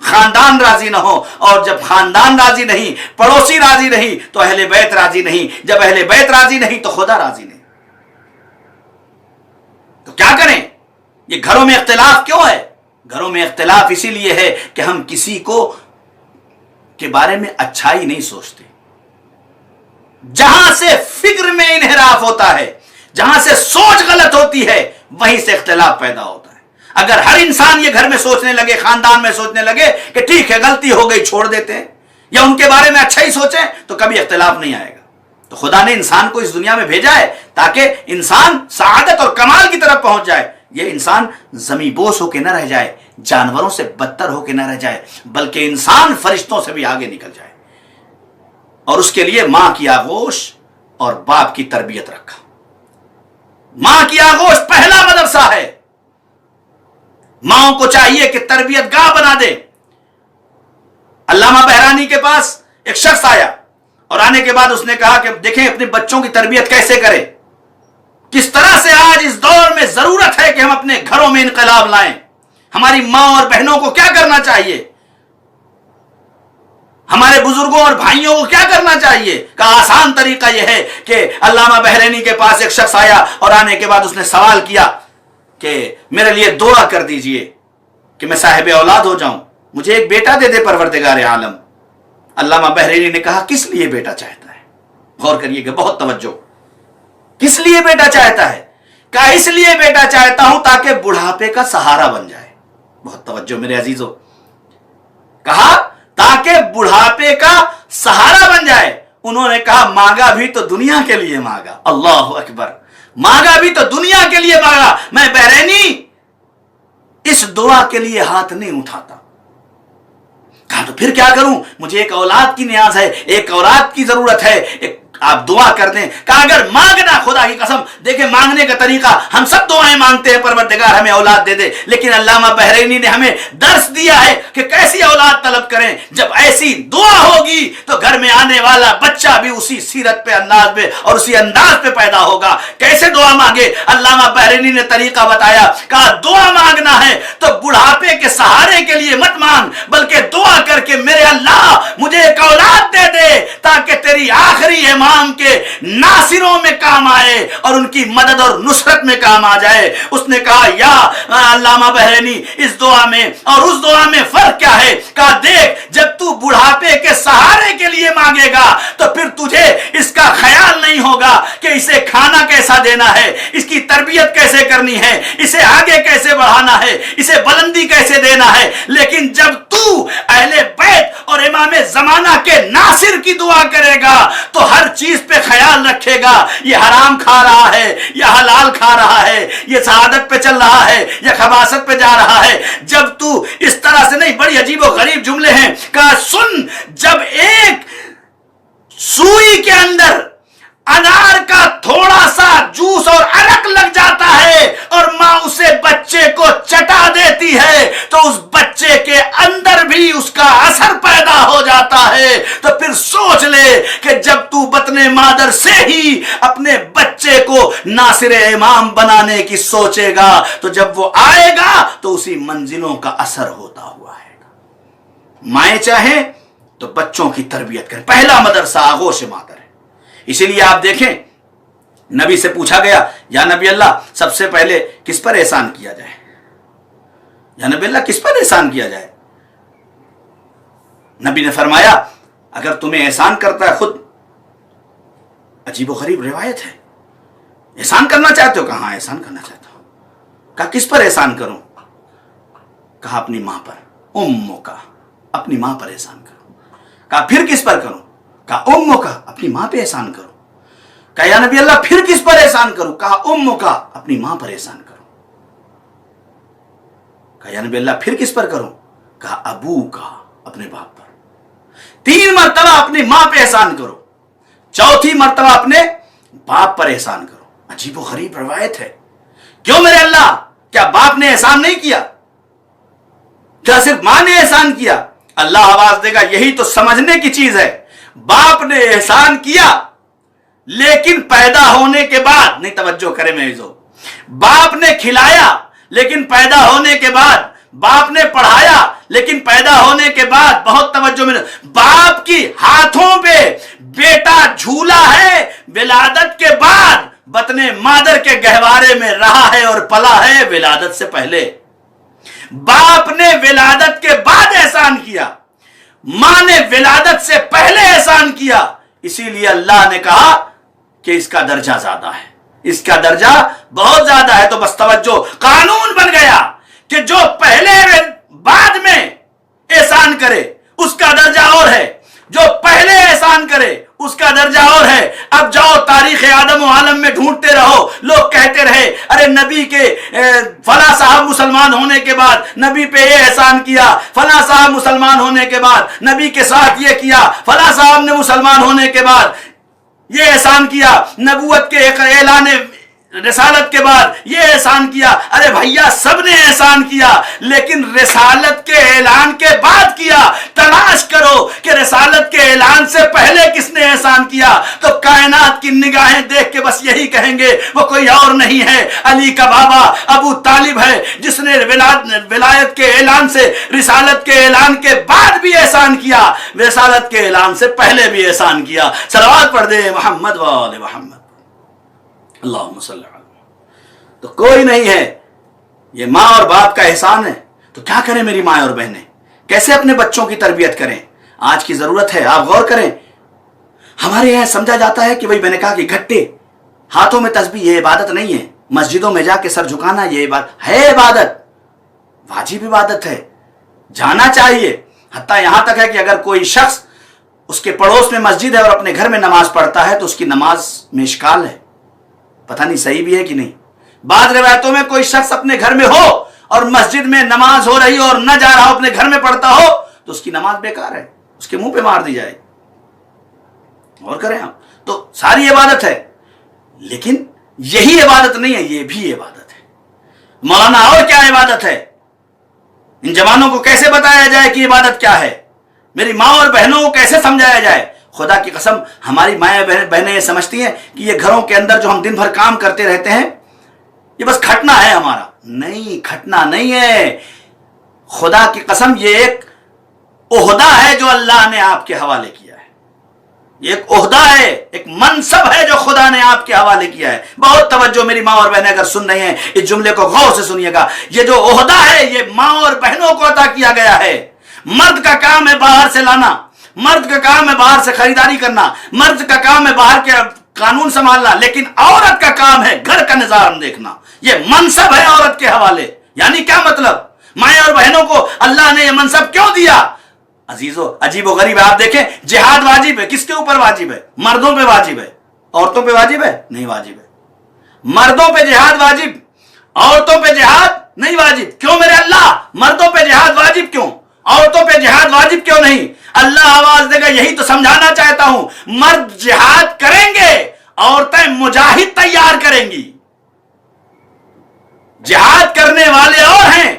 خاندان راضی نہ ہو، اور جب خاندان راضی نہیں، پڑوسی راضی نہیں، تو اہل بیت راضی نہیں، جب اہل بیت راضی نہیں تو خدا راضی نہیں۔ تو کیا کریں؟ یہ گھروں میں اختلاف کیوں ہے؟ گھروں میں اختلاف اسی لیے ہے کہ ہم کسی کو کے بارے میں اچھائی نہیں سوچتے۔ جہاں سے فکر میں انحراف ہوتا ہے، جہاں سے سوچ غلط ہوتی ہے، وہیں سے اختلاف پیدا ہوتا ہے۔ اگر ہر انسان یہ گھر میں سوچنے لگے، خاندان میں سوچنے لگے کہ ٹھیک ہے غلطی ہو گئی چھوڑ دیتے ہیں، یا ان کے بارے میں اچھا ہی سوچیں، تو کبھی اختلاف نہیں آئے گا۔ تو خدا نے انسان کو اس دنیا میں بھیجا ہے تاکہ انسان سعادت اور کمال کی طرف پہنچ جائے۔ یہ انسان زمیں بوس ہو کے نہ رہ جائے، جانوروں سے بدتر ہو کے نہ رہ جائے، بلکہ انسان فرشتوں سے بھی آگے نکل جائے۔ اور اس کے لیے ماں کی آغوش اور باپ کی تربیت رکھا۔ ماں کی آغوش پہلا مدرسہ ہے۔ ماں کو چاہیے کہ تربیت گاہ بنا دے۔ علامہ بحرانی کے پاس ایک شخص آیا اور آنے کے بعد اس نے کہا کہ دیکھیں اپنے بچوں کی تربیت کیسے کریں، کس طرح سے آج اس دور میں ضرورت ہے کہ ہم اپنے گھروں میں انقلاب لائیں۔ ہماری ماں اور بہنوں کو کیا کرنا چاہیے، ہمارے بزرگوں اور بھائیوں کو کیا کرنا چاہیے؟ کہ آسان طریقہ یہ ہے کہ علامہ بحرانی کے پاس ایک شخص آیا اور آنے کے بعد اس نے سوال کیا کہ میرے لیے دعا کر دیجئے کہ میں صاحب اولاد ہو جاؤں، مجھے ایک بیٹا دے دے پروردگار عالم۔ علامہ بحرانی نے کہا کس لیے بیٹا چاہتا ہے؟ غور کریے کہ بہت توجہ، کس لیے بیٹا چاہتا ہے؟ کہا اس لیے بیٹا چاہتا ہوں تاکہ بڑھاپے کا سہارا بن جائے۔ بہت توجہ میرے عزیزو، کہا تاکہ بڑھاپے کا سہارا بن جائے۔ انہوں نے کہا مانگا بھی تو دنیا کے لیے مانگا۔ اللہ اکبر، مانگا بھی تو دنیا کے لیے مانگا۔ میں بحرینی اس دعا کے لیے ہاتھ نہیں اٹھاتا۔ کہا تو پھر کیا کروں؟ مجھے ایک اولاد کی نیاز ہے، ایک اولاد کی ضرورت ہے، آپ دعا کر دیں۔ کہا اگر مانگنا، خدا کی قسم دیکھیں مانگنے کا طریقہ، ہم سب دعائیں مانگتے ہیں پروردگار ہمیں اولاد دے دے، لیکن علامہ بحرینی نے ہمیں درس دیا ہے کہ کیسی اولاد طلب کریں۔ جب ایسی دعا ہوگی تو گھر میں آنے والا بچہ بھی اسی سیرت پہ، انداز پہ اور اسی انداز پہ پیدا ہوگا۔ کیسے دعا مانگے؟ علامہ بحرینی نے طریقہ بتایا۔ کہا دعا مانگنا ہے تو بڑھاپے کے سہارے کے لیے مت مانگ، بلکہ دعا کر کے میرے اللہ مجھے ایک اولاد دے دے تاکہ تیری آخری امام کے ناصروں میں کام آئے اور ان کی مدد اور نصرت میں کام آ جائے۔ اس نے کہا یا علامہ بحرینی اس دعا میں اور اس دعا میں فرق کیا ہے؟ کہا دیکھ جب تو بڑھاپے کے سہارے کے لیے مانگے گا تو پھر تجھے اس کا خیال نہیں ہوگا کہ اسے کھانا کیسا دینا ہے، اس کی تربیت کیسے کرنی ہے، اسے آگے کیسے بڑھانا ہے، اسے بلندی کیسے دینا ہے۔ لیکن جب تو اہل بیت اور امام زمانہ کے ناصر کی دعا کرے گا تو ہر چیز پہ خیال رکھے گا، یہ حرام کھا رہا ہے یا حلال کھا رہا ہے، یہ سعادت پہ چل رہا ہے یا خباثت پہ جا رہا ہے۔ جب تو اس طرح سے نہیں، بڑی عجیب و غریب جملے ہیں۔ کہا سن، جب ایک سوئی کے اندر انار کا تھوڑا سا جوس اور عرق لگ جاتا ہے اور ماں اسے بچے کو چٹا دیتی ہے تو اس بچے کے اندر بھی اس کا اثر پیدا ہو جاتا ہے۔ تو پھر سوچ لے کہ جب تو بطن مادر سے ہی اپنے بچے کو ناصر امام بنانے کی سوچے گا تو جب وہ آئے گا تو اسی منزلوں کا اثر ہوتا ہوا آئے گا۔ مائیں چاہیں تو بچوں کی تربیت کریں، پہلا مدرسہ آغوش مادر ہے۔ اسی لیے آپ دیکھیں نبی سے پوچھا گیا یا نبی اللہ سب سے پہلے کس پر احسان کیا جائے؟ یا نبی اللہ کس پر احسان کیا جائے؟ نبی نے فرمایا اگر تمہیں احسان کرتا ہے خود، عجیب و غریب روایت ہے، احسان کرنا چاہتے ہو؟ کہاں احسان کرنا چاہتا ہوں۔ کہا کس پر احسان کروں؟ کہا اپنی ماں پر، اموں کا، اپنی ماں پر احسان کرو۔ کہا پھر کس پر کروں؟ کہا اموں کا، اپنی ماں پہ احسان کرو۔ کہا یا نبی اللہ پھر کس پر احسان کروں؟ کہا اموں کا، اپنی ماں پر احسان کرو۔ کہا یا نبی اللہ پھر کس پر کروں؟ کہا ابو کا، اپنے باپ پر۔ 3 مرتبہ اپنی ماں پہ احسان کرو، 4تھی مرتبہ اپنے باپ پر احسان کرو۔ عجیب و غریب روایت ہے۔ کیوں میرے اللہ؟ کیا باپ نے احسان نہیں کیا؟ کیا صرف ماں نے احسان کیا؟ اللہ آواز دے گا یہی تو سمجھنے کی چیز ہے۔ باپ نے احسان کیا لیکن پیدا ہونے کے بعد نہیں، توجہ کرے میں عزیزو، باپ نے کھلایا لیکن پیدا ہونے کے بعد، باپ نے پڑھایا لیکن پیدا ہونے کے بعد بہت توجہ میں، باپ کی ہاتھوں پہ بیٹا جھولا ہے، ولادت کے بعد بطن مادر کے گہوارے میں رہا ہے اور پلا ہے ولادت سے پہلے۔ باپ نے ولادت کے بعد احسان کیا، ماں نے ولادت سے پہلے احسان کیا، اسی لیے اللہ نے کہا کہ اس کا درجہ زیادہ ہے، اس کا درجہ بہت زیادہ ہے۔ تو بس توجہ، قانون بن گیا کہ جو پہلے بعد میں احسان کرے اس کا درجہ اور ہے، جو پہلے احسان کرے اس کا درجہ اور ہے۔ اب جاؤ تاریخ آدم و عالم میں ڈھونڈتے رہو، لوگ کہتے رہے ارے نبی کے فلاں صاحب مسلمان ہونے کے بعد نبی پہ یہ احسان کیا، فلاں صاحب مسلمان ہونے کے بعد نبی کے ساتھ یہ کیا، فلاں صاحب نے مسلمان ہونے کے بعد یہ احسان کیا، نبوت کے اعلان رسالت کے بعد یہ احسان کیا۔ ارے بھیا سب نے احسان کیا، لیکن رسالت کے اعلان کے بعد کیا۔ تلاش کرو کہ رسالت کے اعلان سے پہلے کس نے احسان کیا، تو کائنات کی نگاہیں دیکھ کے بس یہی کہیں گے وہ کوئی اور نہیں ہے، علی کا بابا ابو طالب ہے، جس نے ولایت کے اعلان سے، رسالت کے اعلان کے بعد بھی احسان کیا، رسالت کے اعلان سے پہلے بھی احسان کیا۔ صلوات پڑھ دے محمد و آل محمد، اللہم صلی اللہ علیہ وسلم۔ تو کوئی نہیں ہے، یہ ماں اور باپ کا احسان ہے۔ تو کیا کریں میری ماں اور بہنیں، کیسے اپنے بچوں کی تربیت کریں؟ آج کی ضرورت ہے، آپ غور کریں۔ ہمارے یہاں سمجھا جاتا ہے کہ بھئی میں نے کہا کہ گھٹے ہاتھوں میں تسبیح یہ عبادت نہیں ہے، مسجدوں میں جا کے سر جھکانا یہ عبادت ہے، عبادت واجب عبادت ہے، جانا چاہیے۔ حتیٰ یہاں تک ہے کہ اگر کوئی شخص اس کے پڑوس میں مسجد ہے اور اپنے گھر میں نماز پڑھتا ہے تو اس کی نماز میں اشکال ہے، پتہ نہیں صحیح بھی ہے کہ نہیں۔ بعض روایتوں میں کوئی شخص اپنے گھر میں ہو اور مسجد میں نماز ہو رہی ہو اور نہ جا رہا ہو، اپنے گھر میں پڑھتا ہو، تو اس کی نماز بیکار ہے، اس کے منہ پہ مار دی جائے۔ اور کریں آپ، تو ساری عبادت ہے، لیکن یہی عبادت نہیں ہے، یہ بھی عبادت ہے۔ مولانا اور کیا عبادت ہے؟ ان جوانوں کو کیسے بتایا جائے کہ عبادت کیا ہے؟ میری ماں اور بہنوں کو کیسے سمجھایا جائے؟ خدا کی قسم ہماری مائیں بہنیں یہ سمجھتی ہیں کہ یہ گھروں کے اندر جو ہم دن بھر کام کرتے رہتے ہیں یہ بس کھٹنا ہے ہمارا۔ نہیں، کھٹنا نہیں ہے، خدا کی قسم یہ ایک عہدہ ہے جو اللہ نے آپ کے حوالے کیا ہے، یہ ایک عہدہ ہے، ایک منصب ہے جو خدا نے آپ کے حوالے کیا ہے۔ بہت توجہ میری ماں اور بہنیں اگر سن رہی ہیں اس جملے کو غور سے سنیے گا، یہ جو عہدہ ہے یہ ماں اور بہنوں کو عطا کیا گیا ہے۔ مرد کا کام ہے باہر سے لانا، مرد کا کام ہے باہر سے خریداری کرنا، مرد کا کام ہے باہر کے قانون سنبھالنا، لیکن عورت کا کام ہے گھر کا نظام دیکھنا۔ یہ منصب ہے عورت کے حوالے۔ یعنی کیا مطلب؟ مائیں اور بہنوں کو اللہ نے یہ منصب کیوں دیا؟ عزیزو عجیب و غریب ہے، آپ دیکھیں جہاد واجب ہے، کس کے اوپر واجب ہے؟ مردوں پہ واجب ہے، عورتوں پہ واجب ہے؟ نہیں واجب ہے۔ مردوں پہ جہاد واجب، عورتوں پہ جہاد نہیں واجب۔ کیوں میرے اللہ؟ مردوں پہ جہاد واجب کیوں، عورتوں پہ جہاد واجب کیوں نہیں؟ اللہ آواز دے گا، یہی تو سمجھانا چاہتا ہوں۔ مرد جہاد کریں گے، عورتیں مجاہد تیار کریں گی۔ جہاد کرنے والے اور ہیں،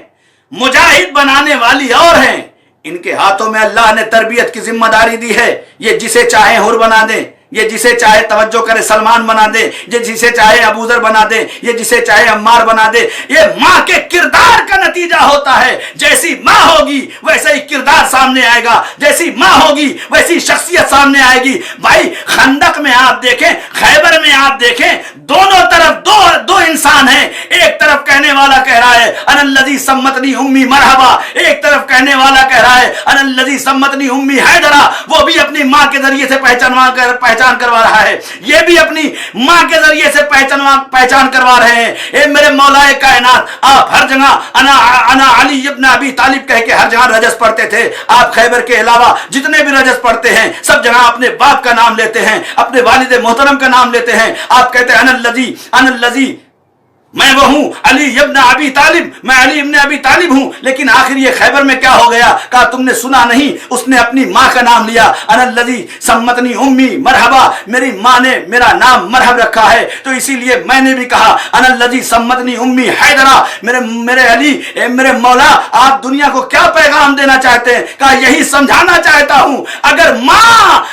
مجاہد بنانے والی اور ہیں۔ ان کے ہاتھوں میں اللہ نے تربیت کی ذمہ داری دی ہے، یہ جسے چاہے حر بنا دیں، یہ جسے چاہے توجہ کرے سلمان بنا دے، یہ جسے چاہے ابو ذر بنا دے، یہ جسے چاہے عمار بنا دے۔ یہ ماں کے کردار کا نتیجہ ہوتا ہے، جیسی ماں ہوگی ویسا ہی کردار سامنے آئے گا، جیسی ماں ہوگی ویسی شخصیت سامنے آئے گی۔ بھائی خندق میں آپ دیکھیں، خیبر میں آپ دیکھیں، دونوں طرف دو انسان ہیں۔ ایک طرف کہنے والا کہہ رہا ہے انا الذی سمتنی امی مرحبا، ایک طرف کہنے والا کہہ رہا ہے انا الذی سمتنی امی حیدرا۔ وہ بھی اپنی ماں کے ذریعے سے پہچان کروا رہا ہے، یہ بھی اپنی ماں کے ذریعے سے پہچان کروا رہے ہیں۔ اے میرے مولا کائنات، آپ ہر جگہ انا علی ابن ابی طالب کہہ کے ہر جگہ رجس پڑھتے تھے۔ آپ خیبر کے علاوہ جتنے بھی رجس پڑھتے ہیں سب جگہ اپنے باپ کا نام لیتے ہیں، اپنے والد محترم کا نام لیتے ہیں۔ آپ کہتے ہیں انا الذی، میں وہ ہوں علی ابن ابی طالب، میں علی ابن ابی طالب ہوں۔ لیکن آخر یہ خیبر میں کیا ہو گیا؟ کہا تم نے سنا نہیں، اس نے اپنی ماں کا نام لیا، انا الذی سمتنی امی مرحبا، میری ماں نے میرا نام مرحب رکھا ہے، تو اسی لیے میں نے بھی کہا انا الذی سمتنی امی حیدرا۔ میرے علی، میرے مولا، آپ دنیا کو کیا پیغام دینا چاہتے ہیں؟ کہا یہی سمجھانا چاہتا ہوں، اگر ماں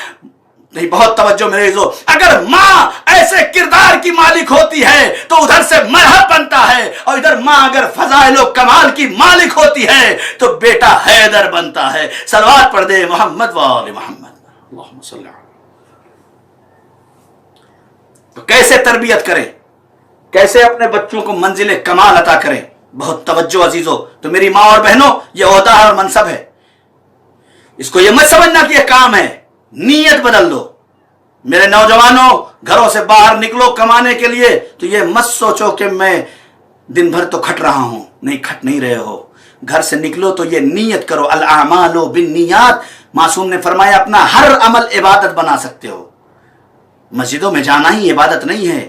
نہیں، بہت توجہ میرے عزیزو، اگر ماں ایسے کردار کی مالک ہوتی ہے تو ادھر سے مرحب بنتا ہے، اور ادھر ماں اگر فضائل و کمال کی مالک ہوتی ہے تو بیٹا حیدر بنتا ہے۔ صلوات پڑھ دے محمد و آل محمد، اللہم صلی اللہ۔ تو کیسے تربیت کریں، کیسے اپنے بچوں کو منزل کمال عطا کریں؟ بہت توجہ عزیزو۔ تو میری ماں اور بہنوں، یہ عہدہ اور منصب ہے، اس کو یہ مت سمجھنا کہ یہ کام ہے، نیت بدل دو۔ میرے نوجوانوں، گھروں سے باہر نکلو کمانے کے لیے تو یہ مت سوچو کہ میں دن بھر تو کھٹ رہا ہوں، نہیں، کھٹ نہیں رہے ہو۔ گھر سے نکلو تو یہ نیت کرو، الاعمال بالنیات، معصوم نے فرمایا اپنا ہر عمل عبادت بنا سکتے ہو۔ مسجدوں میں جانا ہی عبادت نہیں ہے،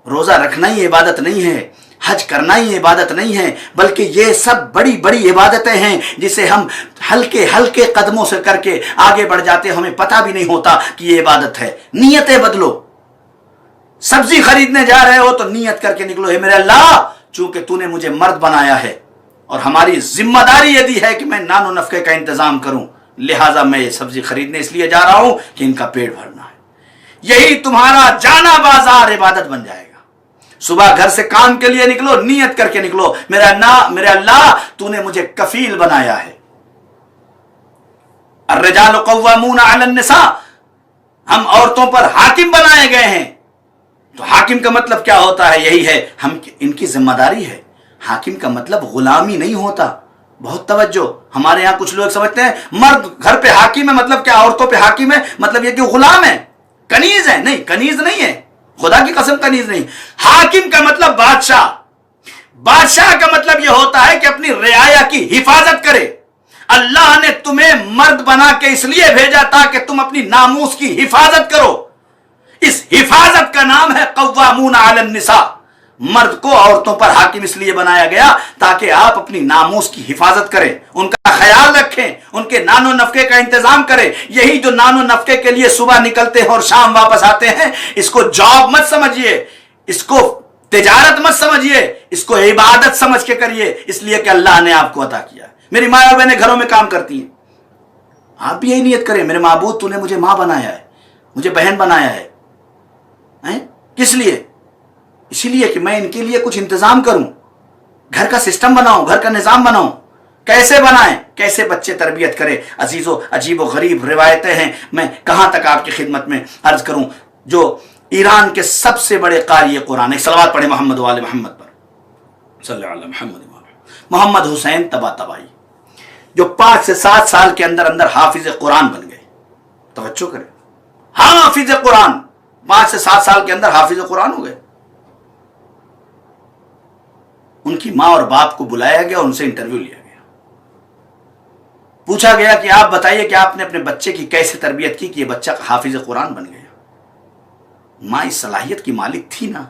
روزہ رکھنا ہی عبادت نہیں ہے، حج کرنا ہی عبادت نہیں ہے، بلکہ یہ سب بڑی بڑی عبادتیں ہیں جسے ہم ہلکے ہلکے قدموں سے کر کے آگے بڑھ جاتے ہیں، ہمیں پتہ بھی نہیں ہوتا کہ یہ عبادت ہے۔ نیتیں بدلو۔ سبزی خریدنے جا رہے ہو تو نیت کر کے نکلو، ہے میرے اللہ، چونکہ تو نے مجھے مرد بنایا ہے اور ہماری ذمہ داری یہ دی ہے کہ میں نان و نفقے کا انتظام کروں، لہٰذا میں یہ سبزی خریدنے اس لیے جا رہا ہوں کہ ان کا پیٹ بھرنا ہے۔ یہی تمہارا جانا بازار عبادت بن جائے گا۔ صبح گھر سے کام کے لیے نکلو، نیت کر کے نکلو، میرے اللہ تو نے مجھے کفیل بنایا ہے۔ الرجال قوامون علی النساء، ہم عورتوں پر حاکم بنائے گئے ہیں۔ تو حاکم کا مطلب کیا ہوتا ہے؟ یہی ہے، ہم ان کی ذمہ داری ہے۔ حاکم کا مطلب غلامی نہیں ہوتا۔ بہت توجہ، ہمارے ہاں کچھ لوگ سمجھتے ہیں مرد گھر پہ حاکم ہے مطلب کیا عورتوں پہ حاکم ہے، مطلب یہ کہ غلام ہے، کنیز ہے۔ نہیں، کنیز نہیں ہے، خدا کی قسم کنیز نہیں۔ حاکم کا مطلب بادشاہ۔ بادشاہ کا مطلب یہ ہوتا ہے کہ اپنی رعایا کی حفاظت کرے۔ اللہ نے تمہیں مرد بنا کے اس لیے بھیجا تاکہ تم اپنی ناموس کی حفاظت کرو۔ اس حفاظت کا نام ہے قوامون علی النساء۔ مرد کو عورتوں پر حاکم اس لیے بنایا گیا تاکہ آپ اپنی ناموس کی حفاظت کریں، ان کا خیال رکھیں، ان کے نان و نفقے کا انتظام کریں۔ یہی جو نان و نفقے کے لیے صبح نکلتے ہیں اور شام واپس آتے ہیں، اس کو جاب مت سمجھیے، اس کو تجارت مت سمجھیے، اس کو عبادت سمجھ کے کریے، اس لیے کہ اللہ نے آپ کو عطا کیا ہے۔ میری ماں اور بہنیں گھروں میں کام کرتی ہیں، آپ بھی یہی نیت کریں، میرے معبود تو نے مجھے ماں بنایا ہے، مجھے بہن بنایا ہے۔ کس لیے؟ اسی لیے کہ میں ان کے لیے کچھ انتظام کروں، گھر کا سسٹم بناؤں، گھر کا نظام بناؤں۔ کیسے بنائیں، کیسے بچے تربیت کرے؟ عزیزو، عجیب و غریب روایتیں ہیں، میں کہاں تک آپ کی خدمت میں عرض کروں۔ جو ایران کے سب سے بڑے قاری قرآن، ایک صلوات پڑھے محمد و آل محمد پر، صلی اللہ علیہ محمد، محمد حسین طباطبائی، جو 5 سے 7 سال کے اندر اندر حافظ قرآن بن گئے۔ توجہ کریں، حافظ قرآن، 5 سے 7 سال کے اندر حافظ قرآن ہو گئے۔ ان کی ماں اور باپ کو بلایا گیا اور ان سے انٹرویو لیا گیا، پوچھا گیا کہ آپ بتائیے کہ آپ نے اپنے بچے کی کیسے تربیت کی کہ یہ بچہ حافظ قرآن بن گیا۔ ماں اس صلاحیت کی مالک تھی نا،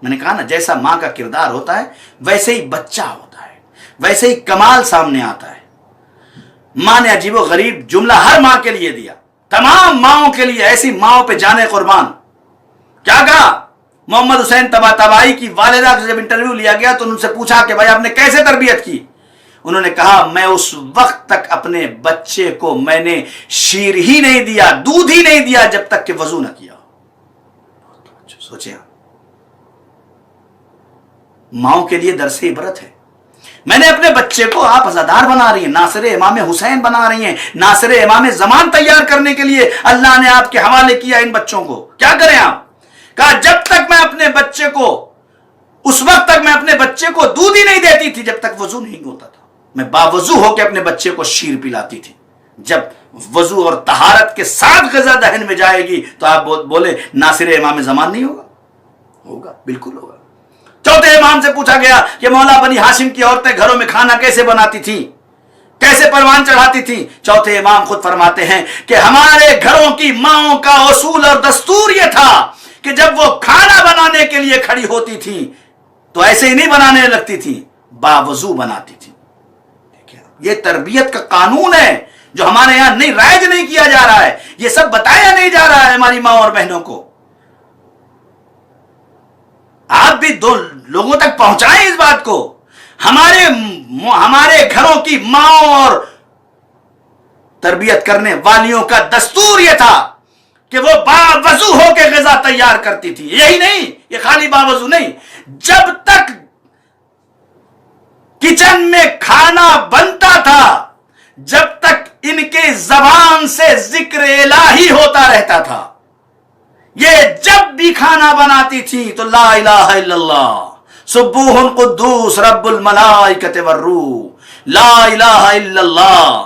میں نے کہا نا جیسا ماں کا کردار ہوتا ہے ویسے ہی بچہ ہوتا ہے، ویسے ہی کمال سامنے آتا ہے۔ ماں نے عجیب و غریب جملہ ہر ماں کے لیے دیا، تمام ماؤں کے لیے، ایسی ماؤں پہ جانے قربان۔ کیا کہا؟ محمد حسین طباطبائی کی والدہ سے جب انٹرویو لیا گیا تو ان سے پوچھا کہ بھائی آپ نے کیسے تربیت کی؟ انہوں نے کہا میں اس وقت تک اپنے بچے کو میں نے شیر ہی نہیں دیا، دودھ ہی نہیں دیا جب تک کہ وضو نہ کیا۔ سوچیں ماؤں کے لیے درس عبرت ہے۔ میں نے اپنے بچے کو آپ عزادار بنا رہی ہیں، ناصر امام حسین بنا رہی ہیں، ناصر امام زمان تیار کرنے کے لیے اللہ نے آپ کے حوالے کیا ان بچوں کو۔ کیا کریں آپ؟ کہا جب تک میں اپنے بچے کو، اس وقت تک میں اپنے بچے کو دودھ ہی نہیں دیتی تھی جب تک وضو نہیں ہوتا تھا۔ میں باوضو ہو کے اپنے بچے کو شیر پلاتی تھی۔ جب وضو اور طہارت کے ساتھ غذا دہن میں جائے گی تو آپ بولے ناصر امام زمان نہیں ہوگا؟ ہوگا، بالکل ہوگا۔ چوتھے امام سے پوچھا گیا کہ مولا بنی ہاشم کی عورتیں گھروں میں کھانا کیسے بناتی تھیں، کیسے پروان چڑھاتی تھیں؟ چوتھے امام خود فرماتے ہیں کہ ہمارے گھروں کی ماؤں کا اصول اور دستور یہ تھا کہ جب وہ کھانا بنانے کے لیے کھڑی ہوتی تھیں تو ایسے ہی نہیں بنانے لگتی تھیں، باوضو بناتی تھیں۔ یہ تربیت کا قانون ہے جو ہمارے یہاں نہیں رائج نہیں کیا جا رہا ہے، یہ سب بتایا نہیں جا رہا ہے ہماری ماں اور بہنوں کو۔ آپ بھی دو لوگوں تک پہنچائیں اس بات کو۔ ہمارے گھروں کی ماں اور تربیت کرنے والیوں کا دستور یہ تھا کہ وہ باوضو ہو کے غذا تیار کرتی تھی. یہی نہیں، یہ خالی باوضو نہیں، جب تک کچن میں کھانا بنتا تھا، جب تک ان کے زبان سے ذکر الہی ہوتا رہتا تھا. یہ جب بھی کھانا بناتی تھی تو لا الہ الا اللہ سبوح قدوس رب الملائکۃ والروح، لا الہ الا اللہ.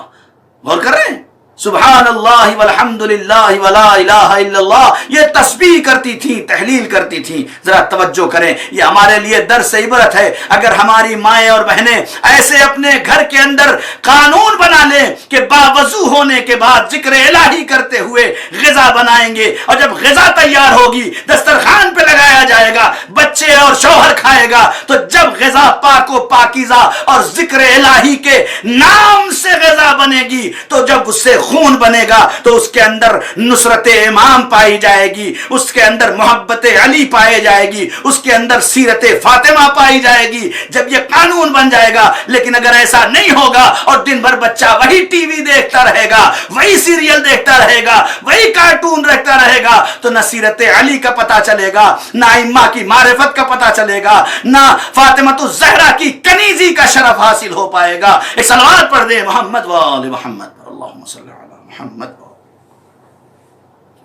غور کر رہے ہیں؟ سبحان اللہ والحمد للہ ولا الہ الا اللہ. یہ تسبیح کرتی تھی، تحلیل کرتی تھی. ذرا توجہ کریں، یہ ہمارے لیے درس عبرت ہے. اگر ہماری مائیں اور بہنیں ایسے اپنے گھر کے اندر قانون بنا لیں کہ باوضو ہونے کے بعد ذکر الہی کرتے ہوئے غذا بنائیں گے، اور جب غذا تیار ہوگی دسترخوان پہ لگایا جائے گا، بچے اور شوہر کھائے گا، تو جب غذا پاک و پاکیزہ اور ذکر الہی کے نام سے غذا بنے گی، تو جب اس سے خون بنے گا تو اس کے اندر نصرت امام پائی جائے گی، اس کے اندر محبت علی پائے جائے گی، اس کے اندر سیرت فاطمہ پائی جائے گی. جب یہ قانون بن جائے گا. لیکن اگر ایسا نہیں ہوگا اور دن بھر بچہ وہی ٹی وی دیکھتا رہے گا، وہی سیریل دیکھتا رہے گا، وہی کارٹون دیکھتا رہے گا، تو نہ سیرت علی کا پتہ چلے گا، نہ ائمہ کی معرفت کا پتہ چلے گا، نہ فاطمۃ الزہرا کی کنیزی کا شرف حاصل ہو پائے گا. ایک صلوات پڑھ دے محمد و آل محمد، اللہم صلی علی محمد.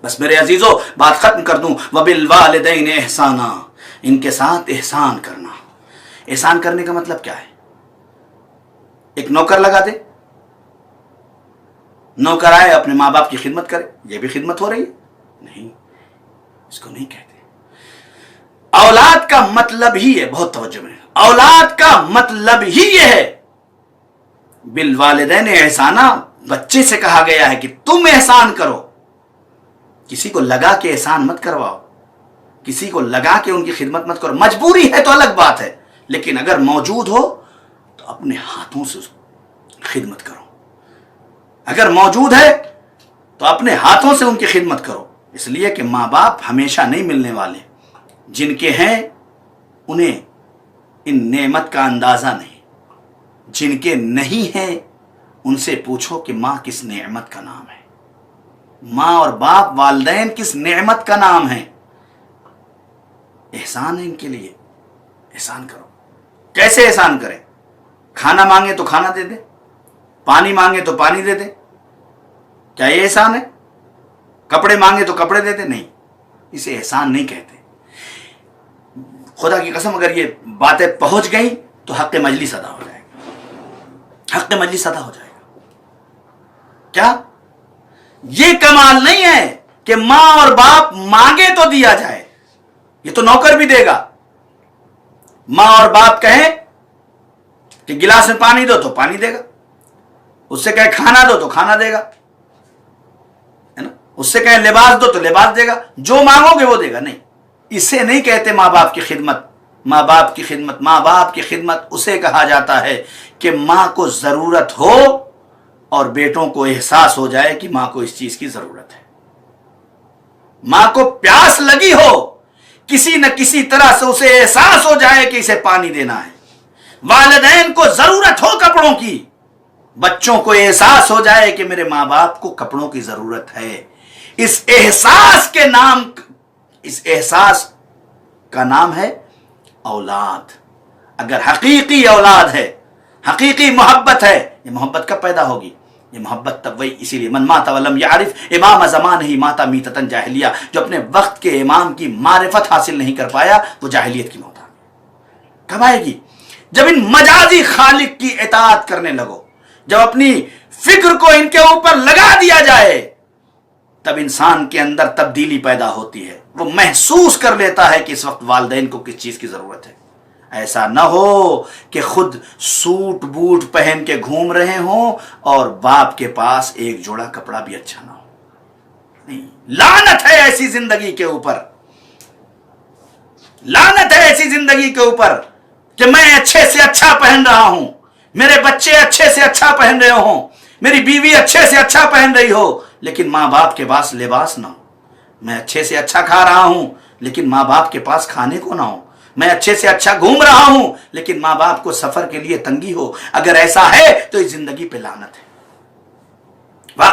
بس میرے عزیزو بات ختم کر دوں. وبالوالدین احسانا، ان کے ساتھ احسان کرنا. احسان کرنے کا مطلب کیا ہے؟ ایک نوکر لگا دے، نوکر آئے اپنے ماں باپ کی خدمت کرے، یہ بھی خدمت ہو رہی ہے؟ نہیں، اس کو نہیں کہتے. اولاد کا مطلب ہی ہے، بہت توجہ میں، اولاد کا مطلب ہی یہ ہے. بالوالدین احسانا بچے سے کہا گیا ہے کہ تم احسان کرو. کسی کو لگا کے احسان مت کرواؤ، کسی کو لگا کے ان کی خدمت مت کرو. مجبوری ہے تو الگ بات ہے، لیکن اگر موجود ہو تو اپنے ہاتھوں سے اس خدمت کرو. اگر موجود ہے تو اپنے ہاتھوں سے ان کی خدمت کرو. اس لیے کہ ماں باپ ہمیشہ نہیں ملنے والے. جن کے ہیں انہیں ان نعمت کا اندازہ نہیں، جن کے نہیں ہیں ان سے پوچھو کہ ماں کس نعمت کا نام ہے، ماں اور باپ والدین کس نعمت کا نام ہے. احسان ہے ان کے لیے، احسان کرو. کیسے احسان کریں؟ کھانا مانگے تو کھانا دے دے، پانی مانگے تو پانی دے دے. کیا یہ احسان ہے؟ کپڑے مانگے تو کپڑے دے دے؟ نہیں، اسے احسان نہیں کہتے. خدا کی قسم اگر یہ باتیں پہنچ گئیں تو حق مجلس ادا ہو جائے گا، حق مجلس ادا ہو جائے گا. کیا یہ کمال نہیں ہے کہ ماں اور باپ مانگے تو دیا جائے؟ یہ تو نوکر بھی دے گا. ماں اور باپ کہیں کہ گلاس میں پانی دو تو پانی دے گا، اس سے کہیں کھانا دو تو کھانا دے گا، ہے نا؟ اس سے کہیں لباس دو تو لباس دے گا. جو مانگو گے وہ دے گا. نہیں، اسے نہیں کہتے ماں باپ کی خدمت. ماں باپ کی خدمت، ماں باپ کی خدمت اسے کہا جاتا ہے کہ ماں کو ضرورت ہو اور بیٹوں کو احساس ہو جائے کہ ماں کو اس چیز کی ضرورت ہے. ماں کو پیاس لگی ہو، کسی نہ کسی طرح سے اسے احساس ہو جائے کہ اسے پانی دینا ہے. والدین کو ضرورت ہو کپڑوں کی، بچوں کو احساس ہو جائے کہ میرے ماں باپ کو کپڑوں کی ضرورت ہے. اس احساس کا نام ہے اولاد. اگر حقیقی اولاد ہے، حقیقی محبت ہے، یہ محبت کب پیدا ہوگی؟ یہ محبت تب وہی. اسی لیے من مات ولم یعرف امام زمان ہی ماتا میتتن جاہلیہ. جو اپنے وقت کے امام کی معرفت حاصل نہیں کر پایا وہ جاہلیت کی موت آ گئی. کب آئے گی؟ جب ان مجازی خالق کی اطاعت کرنے لگو، جب اپنی فکر کو ان کے اوپر لگا دیا جائے، تب انسان کے اندر تبدیلی پیدا ہوتی ہے. وہ محسوس کر لیتا ہے کہ اس وقت والدین کو کس چیز کی ضرورت ہے. ایسا نہ ہو کہ خود سوٹ بوٹ پہن کے گھوم رہے ہوں اور باپ کے پاس ایک جوڑا کپڑا بھی اچھا نہ ہو. نہیں، لعنت ہے ایسی زندگی کے اوپر، لعنت ہے ایسی زندگی کے اوپر کہ میں اچھے سے اچھا پہن رہا ہوں، میرے بچے اچھے سے اچھا پہن رہے ہوں، میری بیوی اچھے سے اچھا پہن رہی ہو، لیکن ماں باپ کے پاس لباس نہ ہو. میں اچھے سے اچھا کھا رہا ہوں لیکن ماں باپ کے پاس کھانے کو نہ ہو. میں اچھے سے اچھا گھوم رہا ہوں لیکن ماں باپ کو سفر کے لیے تنگی ہو. اگر ایسا ہے تو اس زندگی پہ لعنت ہے.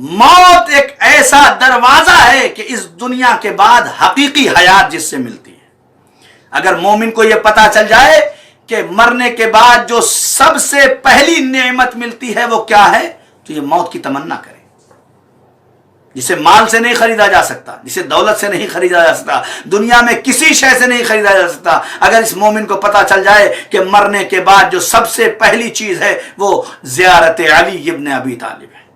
موت ایک ایسا دروازہ ہے کہ اس دنیا کے بعد حقیقی حیات جس سے ملتی ہے۔ اگر مومن کو یہ پتا چل جائے کہ مرنے کے بعد جو سب سے پہلی نعمت ملتی ہے وہ کیا ہے، تو یہ موت کی تمنا کرے، جسے مال سے نہیں خریدا جا سکتا، جسے دولت سے نہیں خریدا جا سکتا، دنیا میں کسی شے سے نہیں خریدا جا سکتا۔ اگر اس مومن کو پتا چل جائے کہ مرنے کے بعد جو سب سے پہلی چیز ہے وہ زیارت علی ابن ابی طالب ہے،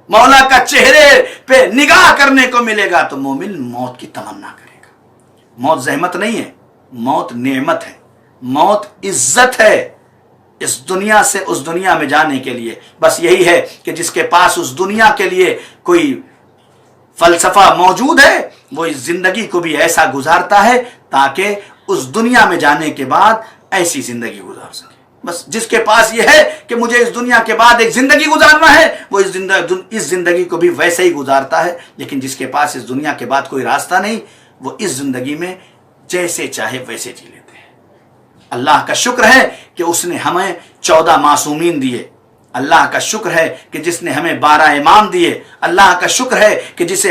مولا کا چہرے پہ نگاہ کرنے کو ملے گا، تو مومن موت کی تمنا کرے گا۔ موت زحمت نہیں ہے، موت نعمت ہے، موت عزت ہے۔ اس دنیا سے اس دنیا میں جانے کے لیے بس یہی ہے کہ جس کے پاس اس دنیا کے لیے کوئی فلسفہ موجود ہے وہ اس زندگی کو بھی ایسا گزارتا ہے تاکہ اس دنیا میں جانے کے بعد ایسی زندگی گزار سکے۔ بس جس کے پاس یہ ہے کہ مجھے اس دنیا کے بعد ایک زندگی گزارنا ہے، وہ اس زندگی کو بھی ویسے ہی گزارتا ہے۔ لیکن جس کے پاس اس دنیا کے بعد کوئی راستہ نہیں، وہ اس زندگی میں جیسے چاہے ویسے جی لیتے ہیں۔ اللہ کا شکر ہے کہ اس نے ہمیں 14 معصومین دیے، اللہ کا شکر ہے کہ جس نے ہمیں 12 امام دیے، اللہ کا شکر ہے کہ جس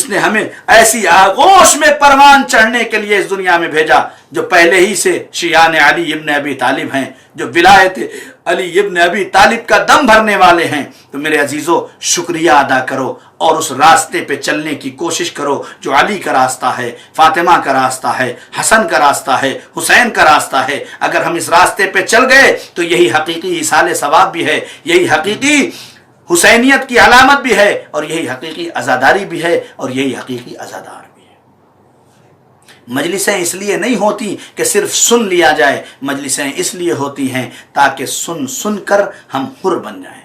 نے ہمیں ایسی آغوش میں پروان چڑھنے کے لیے اس دنیا میں بھیجا جو پہلے ہی سے شیعان علی ابن ابی طالب ہیں، جو ولایت علی ابن ابی طالب کا دم بھرنے والے ہیں۔ تو میرے عزیزو، شکریہ ادا کرو اور اس راستے پہ چلنے کی کوشش کرو جو علی کا راستہ ہے، فاطمہ کا راستہ ہے، حسن کا راستہ ہے، حسین کا راستہ ہے۔ اگر ہم اس راستے پہ چل گئے تو یہی حقیقی ایصال ثواب بھی ہے، یہی حقیقی حسینیت کی علامت بھی ہے، اور یہی حقیقی عزاداری بھی ہے، اور یہی حقیقی عزادار بھی ہے۔ مجلسیں اس لیے نہیں ہوتی کہ صرف سن لیا جائے، مجلسیں اس لیے ہوتی ہیں تاکہ سن کر ہم حر بن جائیں۔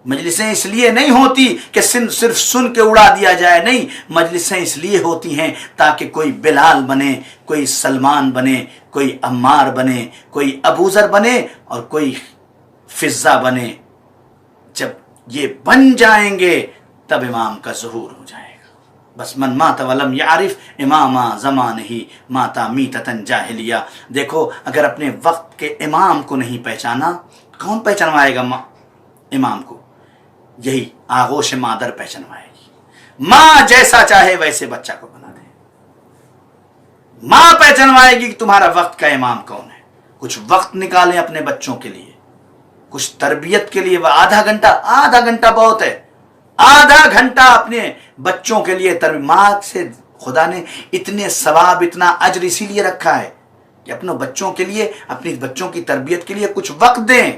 مجلسیں اس لیے نہیں ہوتی کہ صرف سن کے اڑا دیا جائے، نہیں، مجلسیں اس لیے ہوتی ہیں تاکہ کوئی بلال بنے، کوئی سلمان بنے، کوئی عمار بنے، کوئی ابوذر بنے، اور کوئی فضہ بنے۔ جب یہ بن جائیں گے تب امام کا ظہور ہو جائے گا۔ بس من مات ولم یعرف امام زمانہ ماتا میتتن جاہلیہ۔ دیکھو، اگر اپنے وقت کے امام کو نہیں پہچانا، کون پہچانوائے گا امام کو؟ یہی آغوش مادر پہچانوائے گی۔ ماں جیسا چاہے ویسے بچہ کو بنا دے، ماں پہچانوائے گی کہ تمہارا وقت کا امام کون ہے۔ کچھ وقت نکالیں اپنے بچوں کے لیے، کچھ تربیت کے لیے۔ وہ آدھا گھنٹہ بہت ہے، آدھا گھنٹہ اپنے بچوں کے لیے ماں سے خدا نے اتنے ثواب، اتنا اجر اسی لیے رکھا ہے کہ اپنے بچوں کے لیے، اپنی بچوں کی تربیت کے لیے کچھ وقت دیں۔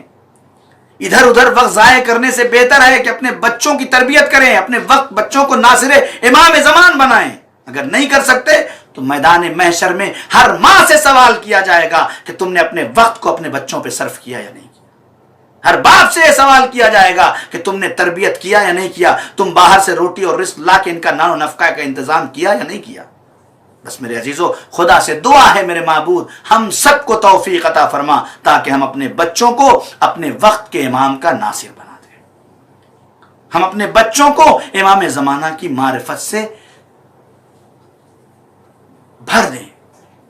ادھر ادھر وقت ضائع کرنے سے بہتر ہے کہ اپنے بچوں کی تربیت کریں، اپنے وقت بچوں کو ناصر امام زمان بنائیں۔ اگر نہیں کر سکتے تو میدان محشر میں ہر ماں سے سوال کیا جائے گا کہ تم نے اپنے وقت کو اپنے بچوں پہ صرف کیا یا نہیں کیا۔ ہر باپ سے یہ سوال کیا جائے گا کہ تم نے تربیت کیا یا نہیں کیا، تم باہر سے روٹی اور رزق لا کے ان کا نان و نفقہ کا انتظام کیا یا نہیں کیا۔ بس میرے عزیزو، خدا سے دعا ہے میرے معبود ہم سب کو توفیق عطا فرما تاکہ ہم اپنے بچوں کو اپنے وقت کے امام کا ناصر بنا دیں، ہم اپنے بچوں کو امام زمانہ کی معرفت سے بھر دیں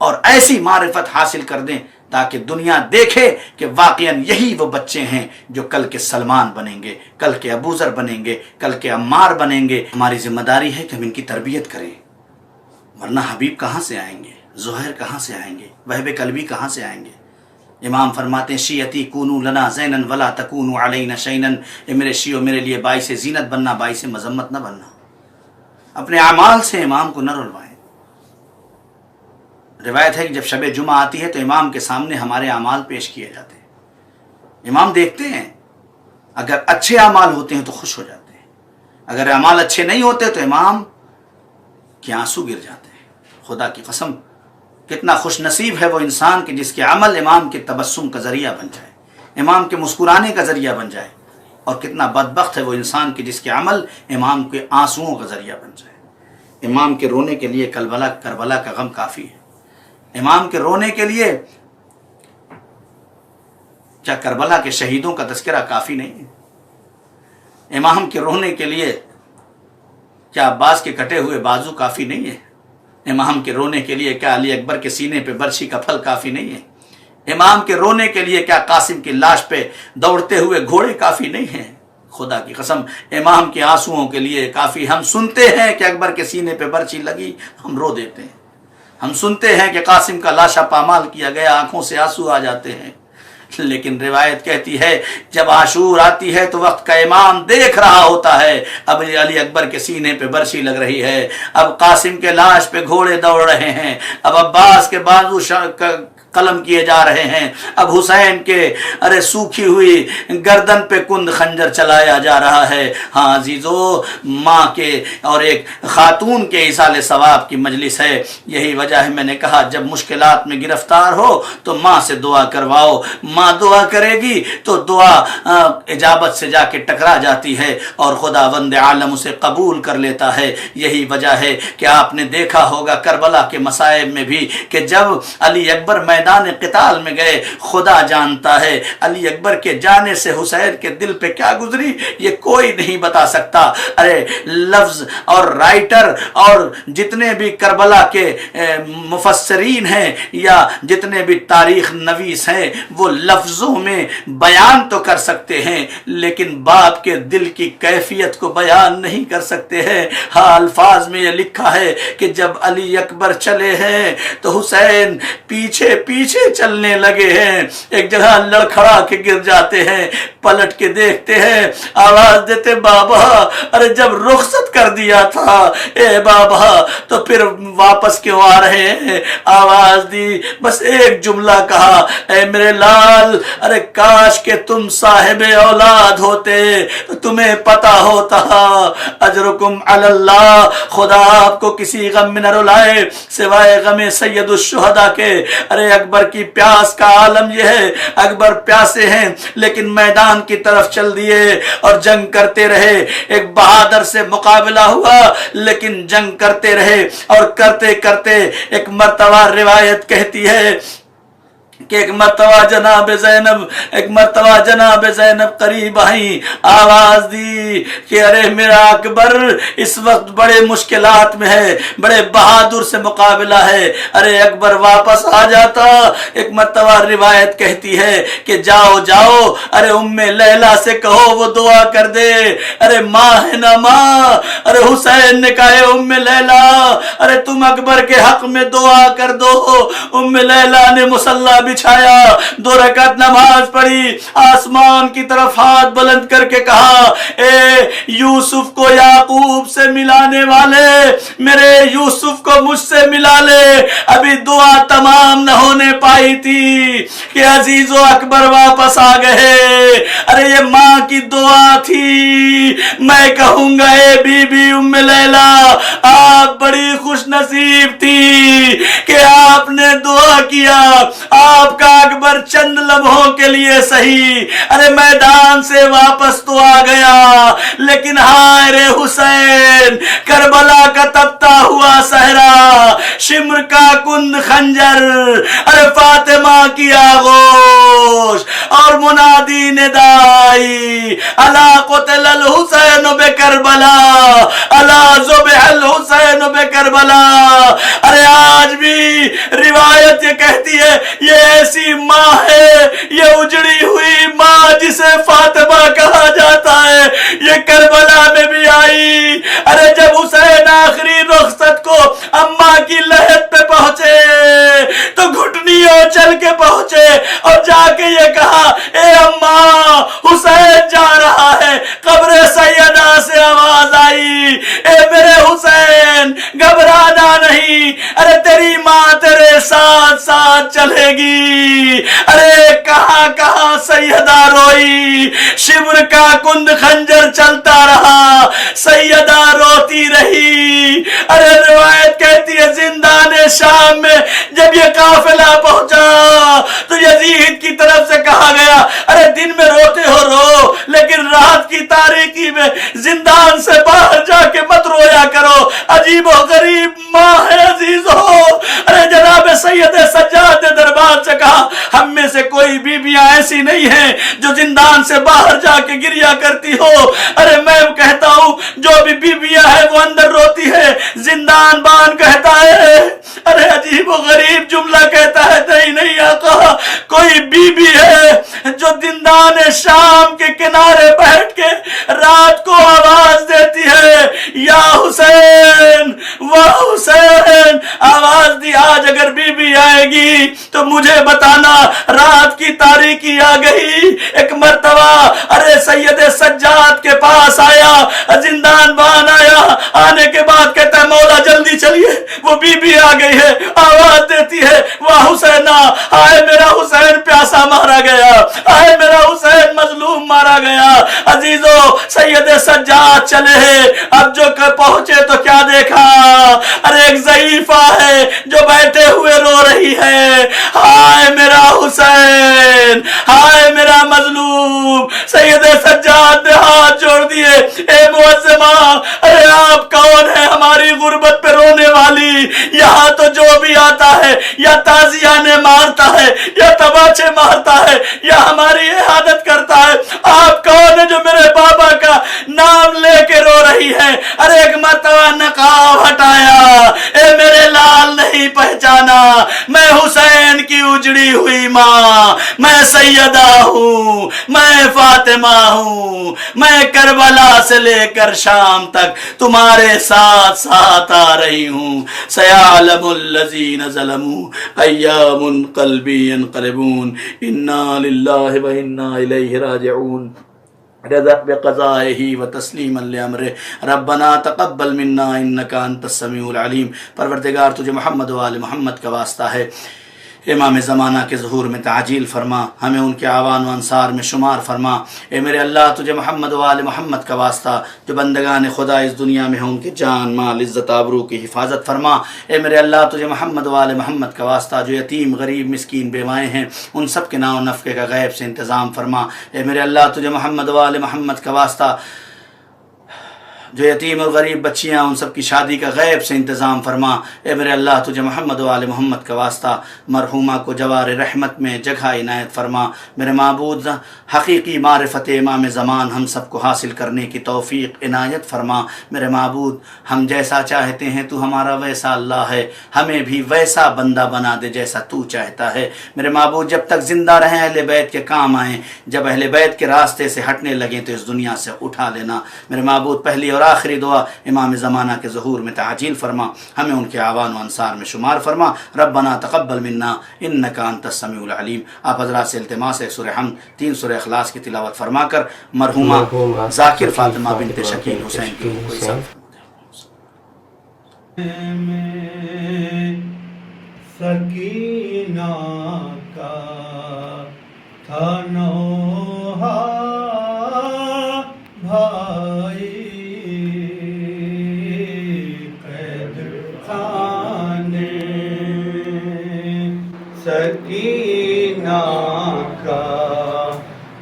اور ایسی معرفت حاصل کر دیں تاکہ دنیا دیکھے کہ واقعاً یہی وہ بچے ہیں جو کل کے سلمان بنیں گے، کل کے ابوذر بنیں گے، کل کے عمار بنیں گے۔ ہماری ذمہ داری ہے کہ ہم ان کی تربیت کریں، ورنہ حبیب کہاں سے آئیں گے، زہیر کہاں سے آئیں گے، وہب قلبی کہاں سے آئیں گے۔ امام فرماتے ہیں شیعتی کونو لنا زینن ولا تکونو علینا شینن، اے میرے شیعو میرے لیے باعث زینت بننا، باعث مذمت نہ بننا۔ اپنے اعمال سے امام کو نہ رلوائیں۔ روایت ہے کہ جب شب جمعہ آتی ہے تو امام کے سامنے ہمارے اعمال پیش کیے جاتے ہیں، امام دیکھتے ہیں، اگر اچھے اعمال ہوتے ہیں تو خوش ہو جاتے ہیں، اگر اعمال اچھے نہیں ہوتے تو امام کے آنسو گر جاتے ہیں۔ خدا کی قسم، کتنا خوش نصیب ہے وہ انسان کہ جس کے عمل امام کے تبسم کا ذریعہ بن جائے، امام کے مسکرانے کا ذریعہ بن جائے، اور کتنا بدبخت ہے وہ انسان کہ جس کے عمل امام کے آنسوؤں کا ذریعہ بن جائے۔ امام کے رونے کے لیے کربلا کا غم کافی ہے۔ امام کے رونے کے لیے کیا کربلا کے شہیدوں کا تذکرہ کافی نہیں ہے؟ امام کے رونے کے لیے کیا عباس کے کٹے ہوئے بازو کافی نہیں ہے؟ امام کے رونے کے لیے کیا علی اکبر کے سینے پہ برچھی کا پھل کافی نہیں ہے؟ امام کے رونے کے لیے کیا قاسم کی لاش پہ دوڑتے ہوئے گھوڑے کافی نہیں ہیں؟ خدا کی قسم امام کے آنسوؤں کے لیے کافی. ہم سنتے ہیں کہ اکبر کے سینے پہ برچی لگی، ہم رو دیتے ہیں. ہم سنتے ہیں کہ قاسم کا لاشا پامال کیا گیا، آنکھوں سے آنسو آ جاتے ہیں. لیکن روایت کہتی ہے جب عاشور آتی ہے تو وقت کا امام دیکھ رہا ہوتا ہے اب علی اکبر کے سینے پہ برچی لگ رہی ہے، اب قاسم کے لاش پہ گھوڑے دوڑ رہے ہیں، اب عباس کے بازو قلم کیے جا رہے ہیں، اب حسین کے سوکھی ہوئی گردن پہ کند خنجر چلایا جا رہا ہے. ہاں عزیزو، ماں کے اور ایک خاتون کے ایصال ثواب کی مجلس ہے. یہی وجہ ہے میں نے کہا جب مشکلات میں گرفتار ہو تو ماں سے دعا کرواؤ. ماں دعا کرے گی تو دعا اجابت سے جا کے ٹکرا جاتی ہے اور خداوند عالم اسے قبول کر لیتا ہے. یہی وجہ ہے کہ آپ نے دیکھا ہوگا کربلا کے مصائب میں بھی کہ جب علی اکبر میدان قتال میں گئے، خدا جانتا ہے علی اکبر کے جانے سے حسین کے دل پہ کیا گزری یہ کوئی نہیں بتا سکتا. لفظ اور رائٹر اور جتنے بھی کربلا کے مفسرین ہیں یا جتنے بھی تاریخ نویس ہیں وہ لفظوں میں بیان تو کر سکتے ہیں لیکن باپ کے دل کی کیفیت کو بیان نہیں کر سکتے ہیں. ہاں الفاظ میں یہ لکھا ہے کہ جب علی اکبر چلے ہیں تو حسین پیچھے پیچھے چلنے لگے ہیں، ایک جگہ لڑکھڑا کے گر جاتے ہیں، پلٹ کے دیکھتے ہیں، آواز دیتے بابا. ارے جب رخصت کر دیا تھا اے بابا تو پھر واپس کیوں آ رہے ہیں؟ آواز دی، بس ایک جملہ کہا، اے میرے لال ارے کاش کہ تم صاحب اولاد ہوتے تو تمہیں پتا ہوتا اجرکم علی اللہ، خدا آپ کو کسی غم میں نہ رلائے سوائے غم سید الشہداء کے. ارے اکبر کی پیاس کا عالم یہ ہے، اکبر پیاسے ہیں لیکن میدان کی طرف چل دیے اور جنگ کرتے رہے. ایک بہادر سے مقابلہ ہوا لیکن جنگ کرتے رہے اور کرتے کرتے ایک مرتبہ روایت کہتی ہے کہ ایک مرتبہ جناب زینب قریب آئیں، آواز دی کہ ارے میرا اکبر اس وقت بڑے مشکلات میں ہے، بڑے بہادر سے مقابلہ ہے. ارے اکبر واپس آ جاتا. ایک مرتبہ روایت کہتی ہے کہ جاؤ جاؤ ارے ام لیلا سے کہو وہ دعا کر دے. ارے ماں ہے نا ماں. ارے حسین نے کہا ام لیلا ارے تم اکبر کے حق میں دعا کر دو. ام لیلا نے مصلی بچھایا، 2 رکعت نماز پڑھی، آسمان کی طرف ہاتھ بلند کر کے کہا اے یوسف کو یعقوب سے ملانے والے، میرے یوسف کو مجھ سے ملا لے. ابھی دعا تمام نہ ہونے پائی تھی کہ عزیز و اکبر واپس آ گئے. ارے یہ ماں کی دعا تھی. میں کہوں گا اے بی بی ام لیلا آپ بڑی خوش نصیب تھی کہ آپ نے دعا کیا. آپ کا اکبر چند لمحوں کے لیے صحیح ارے میدان سے واپس تو آ گیا لیکن ہائے رے حسین، کربلا کا تپتا ہوا صحرا، شمر کا کند خنجر، ارے فاطمہ کی آغوش اور منادی ندائی الا قتل الحسین بکربلا، الا ذبح الحسین بکربلا. ارے آج بھی روایت یہ کہتی ہے یہ ایسی ماں ہے، یہ اجڑی ہوئی ماں جسے فاطمہ کہا جاتا ہے، یہ کربلا میں بھی آئی. ارے جب حسین آخری رخصت کو اماں کی لحد پہ پہنچے تو گھٹنیوں چل کے پہنچے اور جا کے یہ کہا اے اماں حسین جا رہا ہے. قبر سیدہ سے آواز آئی اے میرے حسین گھبرانا نہیں، ارے تیری ماں تیرے ساتھ ساتھ چلے گی. ارے کہاں کہاں سیدہ روئی، شمر کا کند خنجر چلتا رہا، سیدہ روتی رہی. ارے روایت کہتی ہے زندان شام میں جب یہ قافلہ پہنچا تو یزید کی طرف سے کہا گیا ارے دن میں روتے ہو رو لیکن رات کی تاریکی میں زندان سے باہر جا کے مت رویا کرو. عجیب و غریب ماں ہے عزیزو. ارے جناب سید سجاد نے دربار سے کہا ہم میں سے کوئی بیویاں ایسی نہیں ہیں جو زندان سے باہر جا کے گریا کرتی ہو. ارے میں کہتا ہوں جو بھی بیویاں ہیں وہ اندر روتی ہے، زندان بان کہتا ہے. ارے عجیب و غریب جملہ کہتا ہے نہیں آقا، کوئی بیوی ہے جو زندان شام کے کنارے بیٹھ کے کہ آج اگر بی بی آئے گی تو مجھے بتانا رات کی تاریکی آ گئی. ایک مرتبہ ارے سید سجاد کے پاس آیا, زندان بان آیا, آنے کے بعد کہتا ہے مولا جلدی چلیے, وہ بی بی آ گئی ہے, آواز دیتی ہے واہ حسینہ, آئے میرا حسین پیاسا مارا گیا, آئے میرا حسین مظلوم مارا گیا. عزیزو سید سجاد چلے ہیں, اب جو پہنچے تو کیا دیکھا, ارے ایک ضعیفہ ہے جو بیٹھے ہوئے رو رہی ہے, ہائے میرا حسین, ہائے میرا مظلوم. سید سجاد نے ہاتھ جوڑ دیے, اے معظمہ ارے آپ کون ہے ہماری غربت پہ رونے والی, یہاں تو جو بھی آتا ہے یا تازیانے مارتا ہے یا تماچے مارتا ہے یا ہماری احادت کرتا ہے, آپ کون ہے جو میرے بابا کا نام لے کے رو رہی ہے. ارے ایک مرتبہ نقاب ہٹایا, اے میرے لال نہیں پہچانا, میں حسین کی اجڑی ہوئی ماں, میں سیدہ ہوں, میں فاطمہ ہوں, میں کربلا سے لے کر شام تک تمہارے ساتھ ساتھ آ رہی ہوں. سیعلم الذین ظلموا ایام قلبی ینقلبون, انا للہ و انا الیہ راجعون. رضا بقضائه وتسلیما لامره ربنا تقبل منا انك انت السمیع العلیم. پروردگار تجھے محمد و آل محمد کا واسطہ ہے, امام زمانہ کے ظہور میں تعجیل فرما, ہمیں ان کے اعوان و انصار میں شمار فرما. اے میرے اللہ تجھے محمد و آل محمد کا واسطہ جو بندگان خدا اس دنیا میں ہیں ان کے جان مال عزت آبرو کی حفاظت فرما. اے میرے اللہ تجھے محمد و آل محمد کا واسطہ جو یتیم غریب مسکین بیوائیں ہیں ان سب کے نام و نفقے کا غیب سے انتظام فرما. اے میرے اللہ تجھے محمد و آل محمد کا واسطہ جو یتیم اور غریب بچیاں ان سب کی شادی کا غیب سے انتظام فرما. اے میرے اللہ تجھے محمد و آل محمد کا واسطہ مرحومہ کو جوار رحمت میں جگہ عنایت فرما. میرے معبود حقیقی معرفت امام زمان ہم سب کو حاصل کرنے کی توفیق عنایت فرما. میرے معبود ہم جیسا چاہتے ہیں تو ہمارا ویسا اللہ ہے, ہمیں بھی ویسا بندہ بنا دے جیسا تو چاہتا ہے. میرے معبود جب تک زندہ رہیں اہل بیت کے کام آئیں, جب اہل بیت کے راستے سے ہٹنے لگیں تو اس دنیا سے اٹھا لینا. میرے معبود پہلی اور آخری دعا امام زمانہ کے ظہور میں تعجیل فرما, ہمیں ان کے اعوان و انصار میں شمار فرما. ربنا تقبل منا انک انت السمیع العلیم. آپ حضرات سے التماس ہے سورہ حمد 3 سورہ اخلاص کی تلاوت فرما کر مرحومہ ذاکر فاطمہ بنت شکیل حسین کی روح کو حساب سکینہ کا تھا نوحہ بھائی قید خانے, سکینہ کا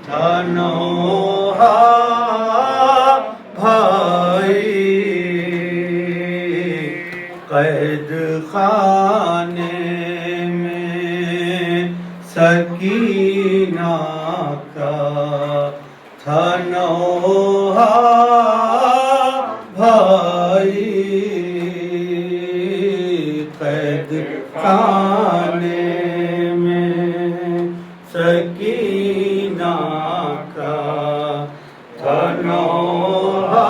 تھا نوحہ بھائی قید خانے میں, سکینہ کا تھا نوحہ بھائی قید خانے میں, سکینہ کا تھا نوحہ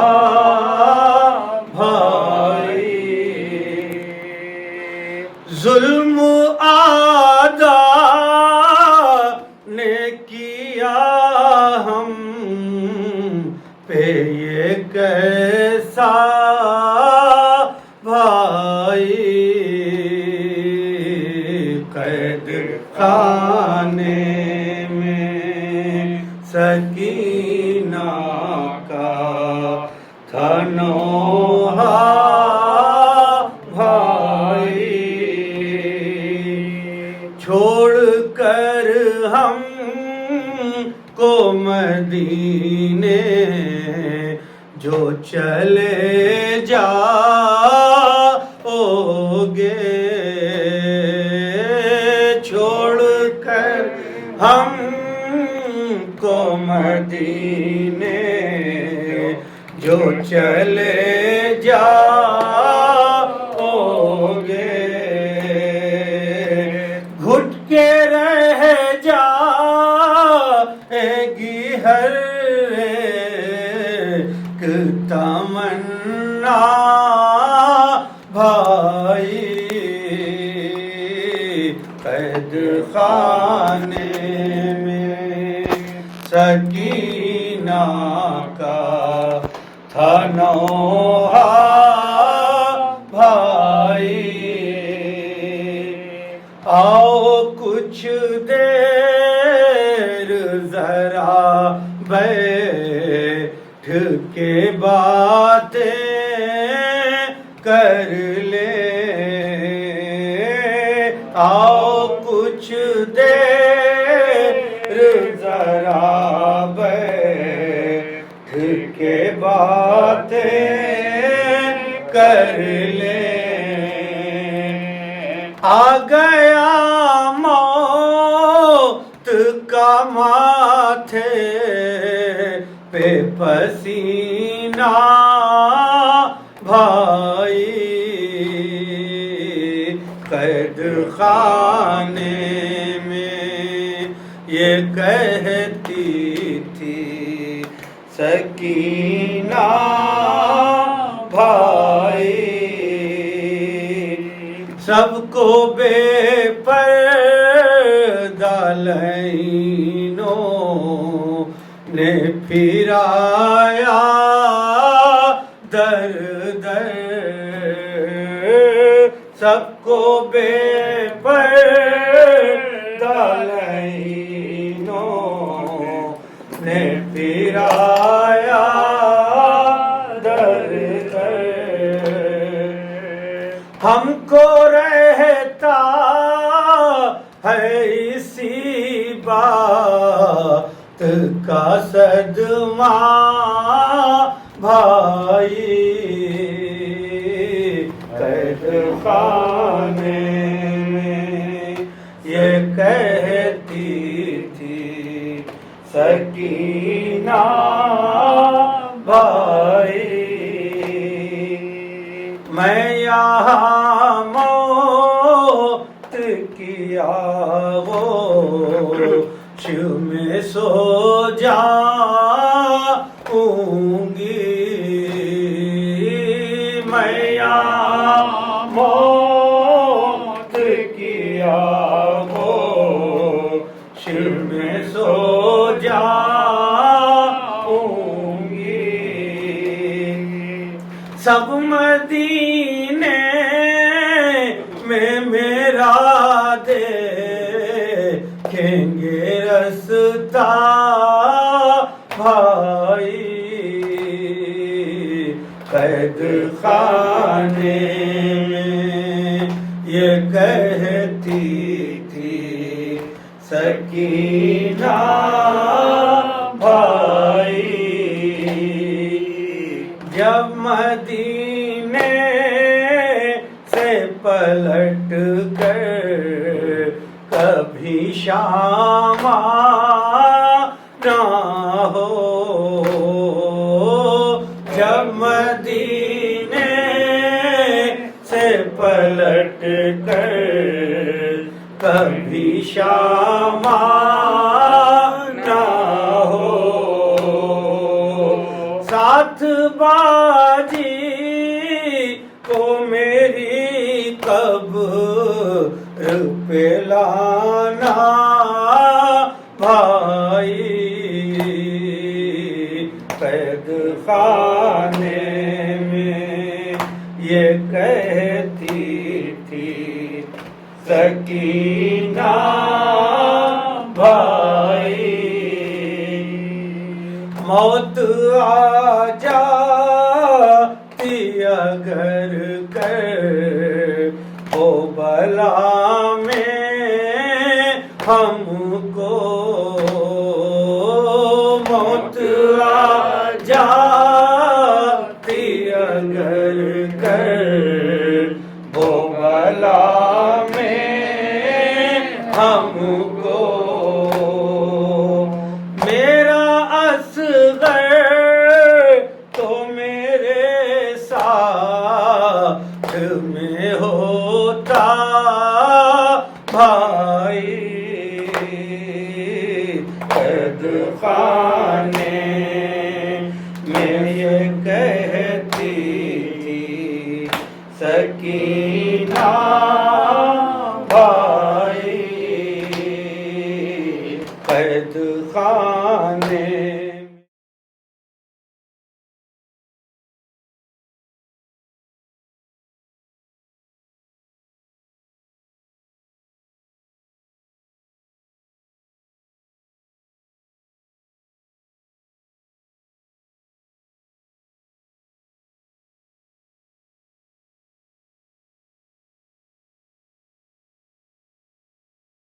بھائی. ظلم آدھا نے کیا ہم پہ یہ کیسا بھائی قید خانے میں, سکینہ کا تھا نوحہ بھائی. چھوڑ کر ہم کو مدینے جو چلے جاؤ گے, چھوڑ کر ہم کو مدینے جو چلے جاؤ گے, گھٹ کے رہ جائے گی ہر ایک تمنا بھائی. قید خانے میں سکینہ کا تھا نوحہ بھائی، آؤ کچھ دیر ذرا بیٹھ کے باتیں کر لے، آؤ کچھ دیر ذرا بیٹھ کے باتیں کر لے، آ گیا موت کا ماتھے پہ پسینہ بھائی، قید خانے میں یہ کہتی تھی سکینہ بھائی، سب کو بے پردہ لائنوں نے پھرایا در در، سب کو بے پردہ لائنوں نے پھرایا در در، ہم کو رہتا ہے اسی بات کا صدمہ بھائی، قید خانے میں یہ کہتی تھی سکینہ بھائی، میں یہاں موت کی آغوش میں سو جاؤں گی، میں یہاں موت کی آغوش میں سو جاؤں گی، سب مدینے میں میرا دیکھیں گے رستہ بھائی، قید خانے میں یہ کہتی تھی سکینہ بھائی، جب مدینے سے پلٹ کر کبھی شام نہ ہو، جب مدینے سے پلٹ کر کبھی شام نہ ہو، ساتھ باجی کو میری قبر پہ لانا بھائی، قید خانے میں یہ کہتی تھی سکینہ بھائی، موت آ جاتی اگر کر وہ بلا میں ہم کو، موت آ جاتی اگر کر وہ بلا میں ہم کو، میرا اصغر تو میرے ساتھ میں ہوتا بھائی، قید خانے